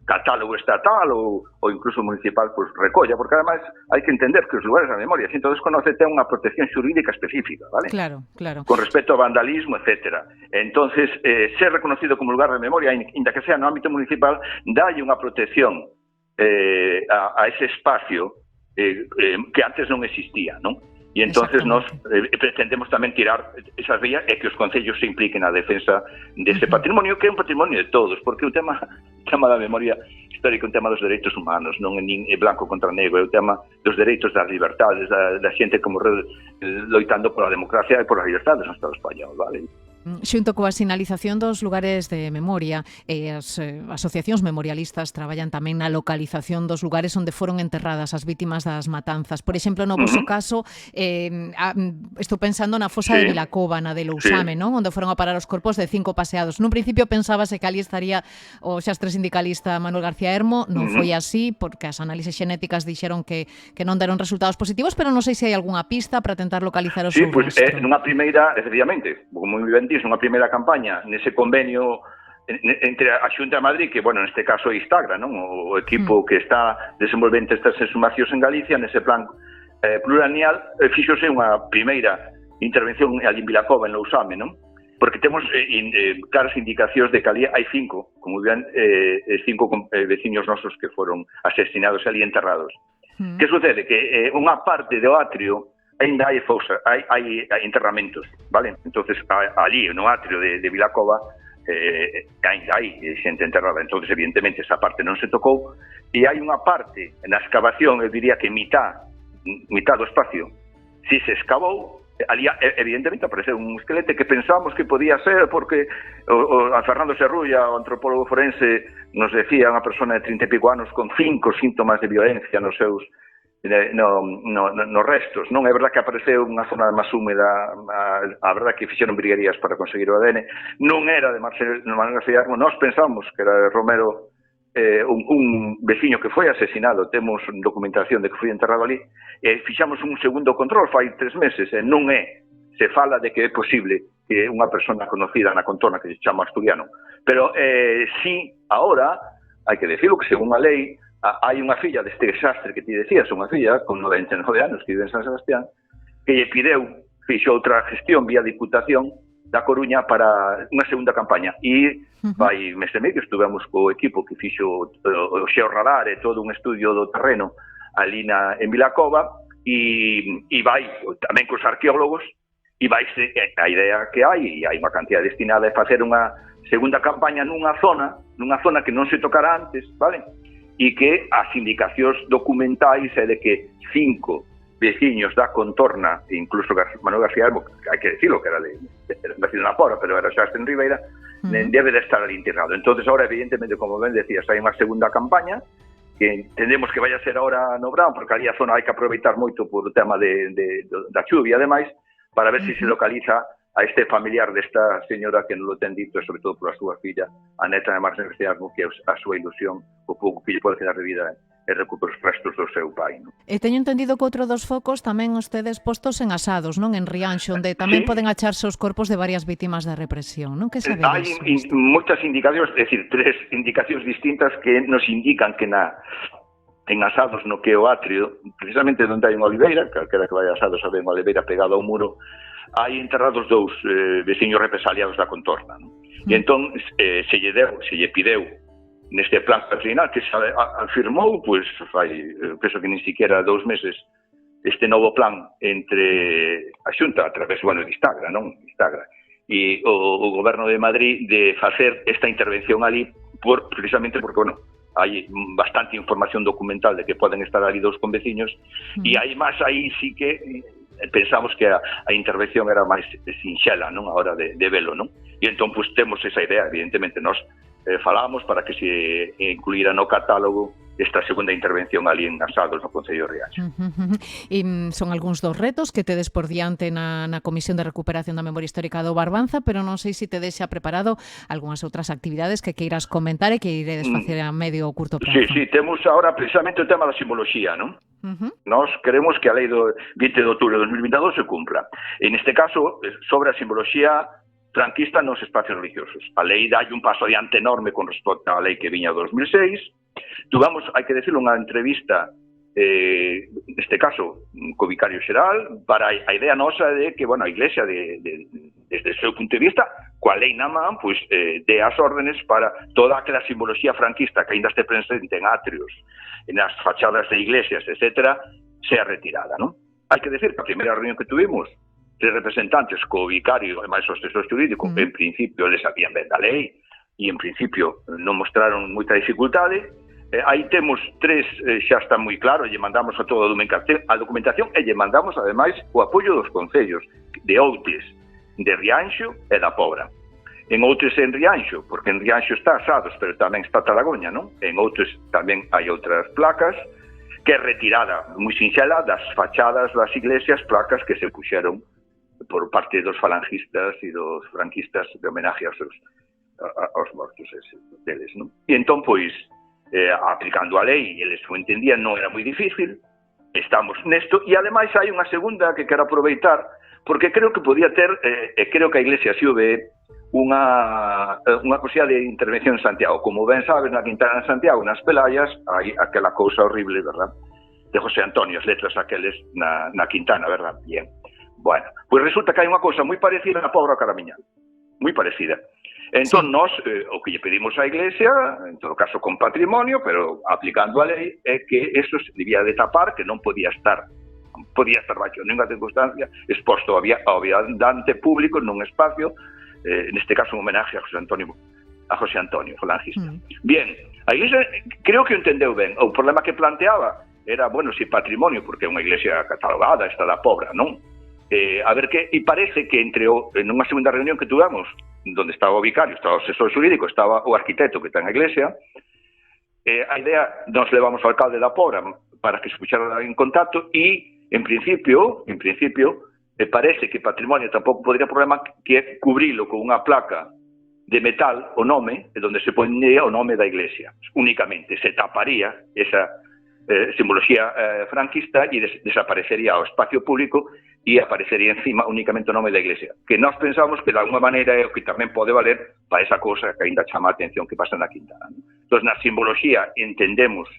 S6: catálogo estatal ou incluso municipal pues, recolla, porque además hai que entender que os lugares da memoria, sin todo desconoce, ten unha protección xurídica específica, ¿vale?
S16: Claro, claro.
S6: Con respecto ao vandalismo, etcétera. Entonces, ser reconocido como lugar de memoria, inda que sea no ámbito municipal, dalle unha protección a ese espacio que antes non existía, non? E entonces nos pretendemos tamén tirar esas vías e que os concellos se impliquen na defensa dese patrimonio, que é un patrimonio de todos, porque o tema da memoria histórica é un tema dos dereitos humanos, non é nin blanco contra negro, é o tema dos dereitos das libertades, da xente como loitando pola democracia e polas libertades no Estado español, vale?
S16: Xunto coa sinalización dos lugares de memoria, as asociacións memorialistas traballan tamén na localización dos lugares onde foron enterradas as vítimas das matanzas. Por exemplo, no vosso caso, estou pensando na fosa de Vilacova, na de Lousame, non? Onde foron a parar os corpos de 5 paseados. Nun principio pensabase que ali estaría o xastre sindicalista Manuel García Hermo, non foi así, porque as análises xenéticas dixeron que non deron resultados positivos, pero non sei se hai algunha pista para tentar localizar o seu rastro.
S6: Sí, nunha primeira, efectivamente, como moi ben unha primeira campaña nese convenio entre a Xunta de Madrid, que, bueno, neste caso é Istagra, non? O equipo que está desenvolvente estas exhumacións en Galicia, nese plan plurianual, fíxose unha primeira intervención ali en Vilacova, en Lousame, non? Porque temos claras indicacións de que ali hai 5, como ben, 5 veciños nosos que foron asesinados ali enterrados. Que sucede? Que unha parte do atrio ainda hai fosa, hai enterramentos, vale? Entonces, ali, no atrio de Vilacova, ainda hai xente enterrada. Entonces, evidentemente, esa parte non se tocou. E hai unha parte, na excavación, eu diría que mitad do espacio, si se excavou, ali, evidentemente, apareceu un esqueleto que pensamos que podía ser porque a Fernando Serrulla, o antropólogo forense, nos decía unha persona de 30 e pico anos con 5 síntomas de violencia nos seus nos restos, non? É verdad que apareceu unha zona máis húmeda, a verdad que fixeron briguerías para conseguir o ADN, non era de Manuel García Hermo, nós pensamos que era de Romero, un veciño que foi asesinado, temos documentación de que foi enterrado ali, e fixamos un segundo control fai 3 meses, e non é, se fala de que é posible que unha persona conocida na contorna que se chama Asturiano, pero sí, agora, hai que decirlo que según a lei, hai unha filla deste desastre que ti decías, unha filla con 99 anos que vive en San Sebastián, que lle pideu, fixo outra gestión vía Diputación da Coruña para unha segunda campaña. E vai mes e medio estuvemos co equipo que fixo o xeorradar e todo un estudio do terreno ali en Vilacova e vai tamén cos arqueólogos e vai a idea que hai, e hai unha cantidad destinada a facer unha segunda campaña nunha zona que non se tocara antes, vale? E que as indicacións documentais é de que 5 veciños da contorna, incluso Manuel García Hermo, hai que decirlo, que era nacido na Fora, pero era xa en Ribeira, debe de estar ali enterrado. Entonces, ahora, evidentemente, como ben decías, hai unha segunda campaña, que entendemos que vai a ser ahora no verán, porque ali a zona hai que aproveitar moito por o tema da chuvia, ademais, para ver se localiza a este familiar desta señora que non lo ten dito, e sobre todo pola súa filla, a neta de Manuel García Hermo, que é a súa ilusión, o pouco que lle pode quedar de vida e recuperar os restos do seu pai.
S16: E teño entendido que outro dos focos tamén ustedes postos en Asados, non? En Rianxo, onde tamén poden acharse os corpos de varias vítimas da represión, non? Que sabedes?
S6: Hai moitas indicacións, é dicir, 3 indicacións distintas que nos indican que en Asados, no que é o atrio, precisamente onde hai unha oliveira, calquera que vai a Asados sabe unha oliveira pegada ao muro, hai enterrados 2 veciños represaliados da contorna, non? E entón se lle pideu neste plan patrinal que se afirmou, pois fai, penso que nin siquiera 2 meses, este novo plan entre a Xunta, a través, de Istagra, non? Istagra, e o Goberno de Madrid de facer esta intervención ali, precisamente porque, hai bastante información documental de que poden estar ali 2 conveciños, e hai máis aí sí que pensamos que a intervención era máis sinxela, non, a hora de velo, non? E entón, pois, temos esa idea, evidentemente, nós falamos para que se incluíra no catálogo esta segunda intervención ali en Asados, no Concello de Rianxo.
S16: E son algúns dos retos que tedes por diante na Comisión de Recuperación da Memoria Histórica do Barbanza, pero non sei se tedes xa preparado algunhas outras actividades que queiras comentar e que iredes facer a medio ou curto prazo.
S6: Sí, temos ahora precisamente o tema da simboloxía, non? Nós queremos que a lei do 20 de outubro de 2022 se cumpla. En este caso, sobre a simboloxía franquista nos espacios religiosos. A lei dá un paso adiante enorme con respecto á lei que viña do 2006. Tuvamos, hai que decirlo, unha entrevista, neste caso, co vicario xeral, para a idea nosa de que, bueno, a Iglesia, desde o seu punto de vista, coa lei na man, pois, dé as órdenes para toda aquela simboloxía franquista que ainda este presente en atrios, nas fachadas de iglesias, etc., sea retirada, non? Hai que decir que a primeira reunión que tuvimos, 3 representantes co vicario e máis o asesor jurídico, en principio eles sabían ben da lei e en principio non mostraron moita dificultade. Aí temos 3, xa está moi claro, lle mandamos a toda a documentación e lle mandamos ademais o apoio dos concellos de Outes, de Rianxo e da Pobra. En Outes e en Rianxo, porque en Rianxo está Asados, pero tamén está Talagoña, non? En Outes tamén hai outras placas que é retirada moi sinxela das fachadas das iglesias, placas que se puxeron por parte dos falangistas e dos franquistas de homenaje aos mortos deles, non? E entón, pois, aplicando a lei, eles o entendían, non era moi difícil, estamos nesto, e ademais hai unha segunda que quero aproveitar, porque creo que podía ter, e creo que a Iglesia si o ve, unha posibilidad de intervención en Santiago. Como ben sabes, na Quintana de Santiago, nas Pelayas, hai aquela cousa horrible, verdad? De José Antonio, as letras aqueles na Quintana, verdad? Bien. Bueno, pois resulta que hai unha cousa moi parecida na Pobra Caramiñal, moi parecida. Entón, nós, o que lle pedimos á Iglesia, en todo caso con patrimonio, pero aplicando a lei, é que eso se debía de tapar, que non podía estar baixo ninguna circunstancia exposto ao viandante público nun espacio, neste caso un homenaje a José Antonio, falangista. Bien, a Iglesia creo que o entendeu ben. O problema que planteaba era, bueno, si patrimonio, porque é unha iglesia catalogada, está da Pobra, non? A ver que, e parece que en unha segunda reunión que tuvamos, donde estaba o vicario, estaba o asesor xurídico, estaba o arquitecto que está na iglesia, a idea, nos levamos ao alcalde da Pobra para que se puxera en contacto e, en principio, parece que patrimonio tampouco podría problema que é cubrilo con unha placa de metal, o nome, donde se ponía o nome da iglesia. Únicamente se taparía esa simboloxía franquista e desaparecería o espacio público e aparecería encima únicamente o nome da iglesia, que nós pensamos que de alguma maneira é o que tamén pode valer para esa cousa que ainda chama a atención que pasa na Quintana. Entón, na simboloxía entendemos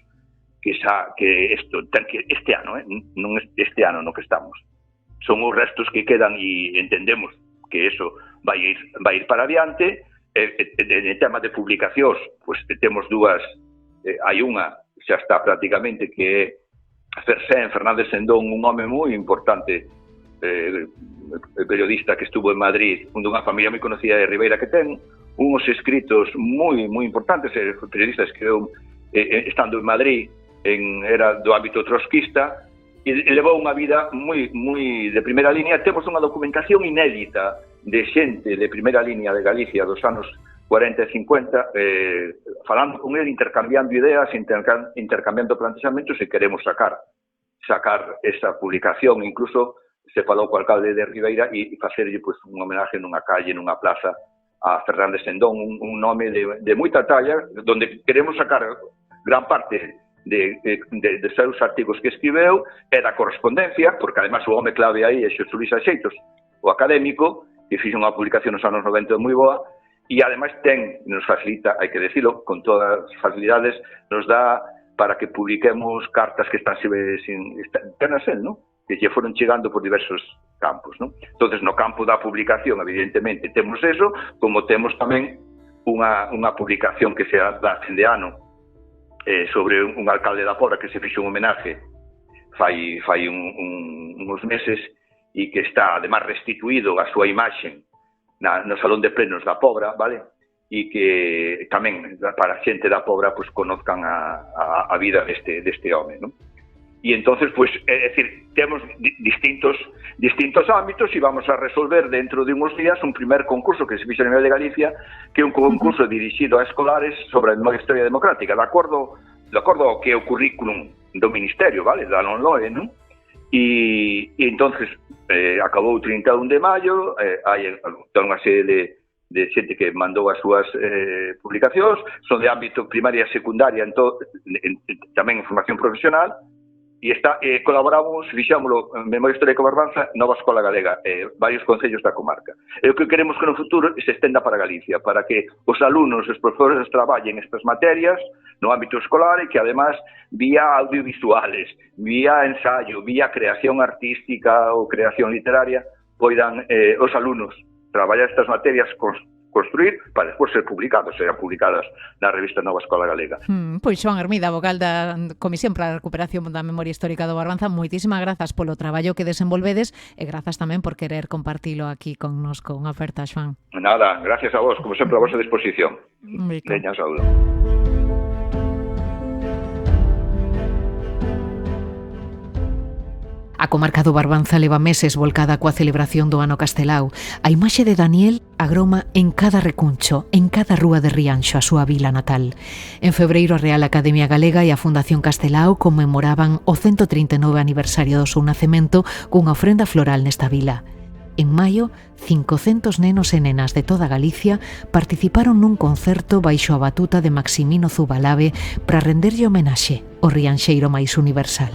S6: que este ano, non este ano no que estamos, son os restos que quedan e entendemos que eso vai ir para adiante. En tema de publicacións, pois temos dúas, hai unha xa está prácticamente, que é Fernández Sendón, un home moi importante, periodista que estuvo en Madrid, dunha familia moi conocida de Ribeira, que ten uns escritos moi importantes, periodista escribeu estando en Madrid, era do ámbito trotskista, e levou unha vida moi de primeira línea. Temos unha documentación inédita de xente de primeira línea de Galicia dos anos 40 e 50, falando con ele, intercambiando ideas, intercambiando planteamentos, e queremos sacar esa publicación. Incluso se falou co alcalde de Ribeira e facerlle pois un homenaje nunha calle, nunha plaza a Fernández Sendón, un nome de moita talla, donde queremos sacar gran parte de seus artigos que escribeu e da correspondencia, porque además o home clave aí é Xosé Luís Axeitos, o académico, que fixe unha publicación nos anos 90 moi boa, e ademais nos facilita, hai que decirlo, con todas as facilidades, nos dá para que publiquemos cartas que están internas non? Que lle foron chegando por diversos campos, non? Entonces, no campo da publicación, evidentemente, temos eso, como temos tamén unha publicación que se dá fin de ano sobre un alcalde da Pobra que se fixe un homenaje fai uns meses, e que está, además, restituído a súa imaxe no Salón de Plenos da Pobra, vale? E que tamén para a xente da Pobra pois conozcan a vida deste home, non? E entonces, pues, é dicir, temos distintos ámbitos e vamos a resolver dentro de uns días un primer concurso que se fixa a nivel de Galicia, que é un concurso dirixido a escolares sobre a memoria histórica democrática, de acordo ao que é o currículum do Ministerio, vale, da LONLOE, non? E entonces acabou o 31 de maio, hai unha serie de xente que mandou as súas publicacións, son de ámbito primaria e secundaria, tamén en formación profesional, e colaboramos, fixámoslo en Memoria Histórica de Barbanza, Nova Escola Galega, varios concellos da comarca. E o que queremos que no futuro se estenda para Galicia, para que os alumnos e os profesores traballen estas materias no ámbito escolar e que, además, vía audiovisuales, vía ensayo, vía creación artística ou creación literaria, poidan os alumnos traballar estas materias, construir para despois ser publicadas na revista Nova Escola Galega.
S16: Pois Xoán Hermida, vogal da Comisión para a Recuperación da Memoria Histórica do Barbanza, moitísimas grazas polo traballo que desenvolvedes e grazas tamén por querer compartilo aquí connosco. Unha oferta, Xoán.
S6: Nada, gracias a vos, como sempre, a vosa disposición. Veña, saúdo.
S1: A comarca do Barbanza leva meses volcada coa celebración do Ano Castelao. A imaxe de Daniel agroma en cada recuncho, en cada rúa de Rianxo, a súa vila natal. En febreiro, a Real Academia Galega e a Fundación Castelao conmemoraban o 139 aniversario do seu nacemento cunha ofrenda floral nesta vila. En maio, 500 nenos e nenas de toda Galicia participaron nun concerto baixo a batuta de Maximino Zubalave para renderlle homenaxe ao rianxeiro máis universal.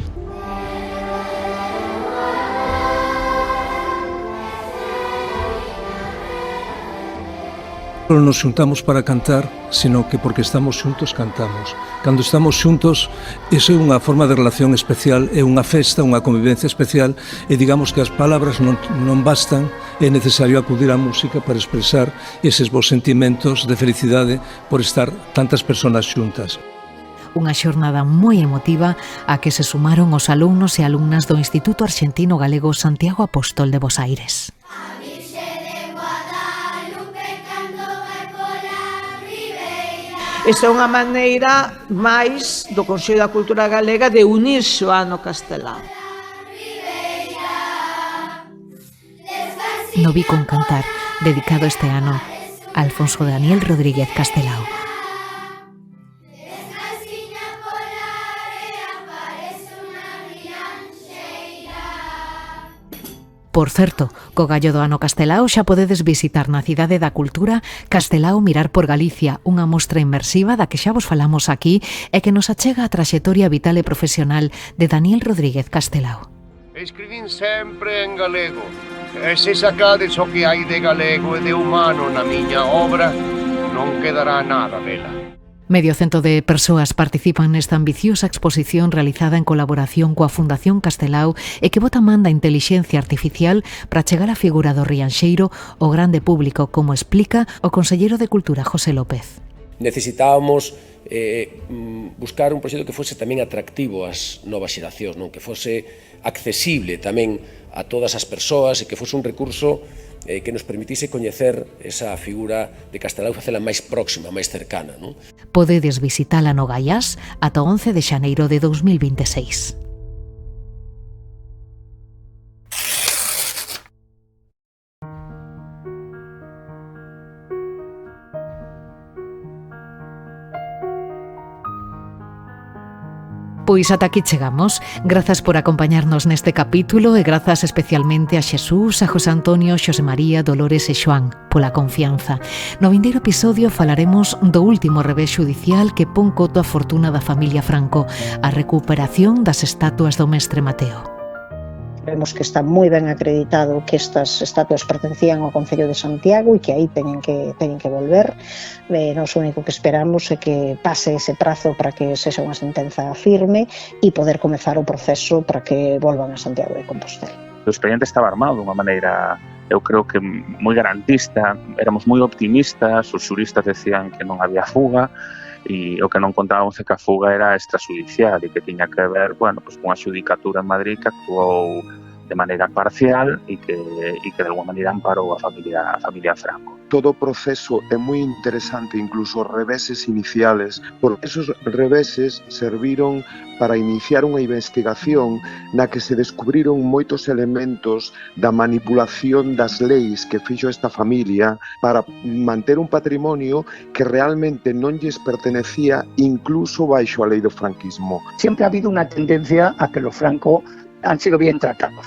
S11: Non nos xuntamos para cantar, sino que porque estamos xuntos cantamos. Cando estamos xuntos, iso é unha forma de relación especial, é unha festa, unha convivencia especial, e digamos que as palabras non bastan, é necesario acudir á música para expresar eses vos sentimentos de felicidade por estar tantas persoas xuntas.
S1: Unha xornada moi emotiva a que se sumaron os alumnos e alumnas do Instituto Arxentino Galego Santiago Apóstol de Bos Aires.
S13: Esta é unha maneira máis do Consello da Cultura Galega de unirse ao Ano Castelao.
S1: No Bico un cantar, dedicado este ano a Alfonso Daniel Rodríguez Castelao. Por certo, co gallo do Ano Castelao xa podedes visitar na Cidade da Cultura Castelao Mirar por Galicia, unha mostra inmersiva da que xa vos falamos aquí e que nos achega a traxectoria vital e profesional de Daniel Rodríguez Castelao.
S17: Escribín sempre en galego, e se sacades o que hai de galego e de humano na miña obra, non quedará nada dela.
S1: Medio cento de persoas participan nesta ambiciosa exposición realizada en colaboración coa Fundación Castelao e que bota man da intelixencia artificial para chegar á figura do rianxeiro ao grande público, como explica o conselleiro de Cultura, José López.
S18: Necesitábamos buscar un proxecto que fose tamén atractivo ás novas xeracións, non? Que fose accesible tamén a todas as persoas e que fose un recurso que nos permitise coñecer esa figura de Castelao e facela máis próxima, máis cercana. Non?
S1: Podedes visitala no Gaiás ata o 11 de xaneiro de 2026. Pois ata aquí chegamos. Grazas por acompañarnos neste capítulo e grazas especialmente a Xesús, a José Antonio, Xosé María, Dolores e Xoán pola confianza. No vindeiro episodio falaremos do último revés xudicial que pon coto a fortuna da familia Franco, a recuperación das estatuas do mestre Mateo.
S7: Vemos que está moi ben acreditado que estas estatuas pertencían ao Concello de Santiago e que aí teñen que volver. Nos único que esperamos é que pase ese prazo para que sexa unha sentenza firme e poder comezar o proceso para que volvan a Santiago de Compostela.
S8: O expediente estaba armado de unha maneira, eu creo que moi garantista, éramos moi optimistas, os xuristas decían que non había fuga, e o que non contábamos é que a fuga era extrajudicial e que tiña que ver, bueno, pues, con a xudicatura en Madrid que actuou de maneira parcial e que de alguma maneira amparou a familia Franco.
S19: todo o proceso é moi interesante, incluso os reveses iniciales, porque esos reveses serviron para iniciar unha investigación na que se descubriron moitos elementos da manipulación das leis que fixo esta familia para manter un patrimonio que realmente non lles pertenecía incluso baixo a lei do franquismo.
S20: Siempre ha habido una tendencia a que los Franco han sido bien tratados,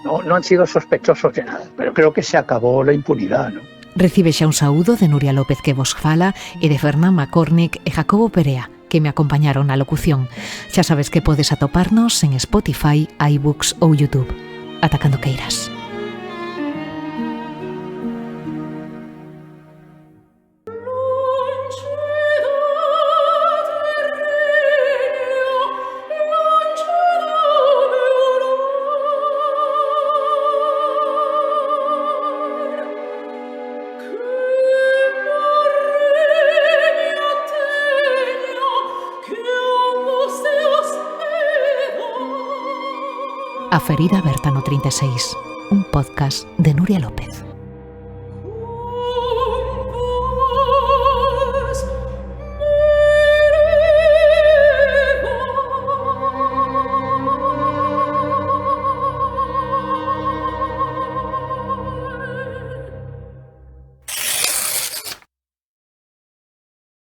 S20: no han sido sospechosos de nada, pero creo que se acabó la impunidad, ¿no?
S1: Recibe xa un saúdo de Nuria López que vos fala e de Fernán McCormick e Jacobo Perea, que me acompañaron na locución. Xa sabes que podes atoparnos en Spotify, iBooks ou YouTube. Ata cando queiras. A ferida aberta no 36, un podcast de Nuria López.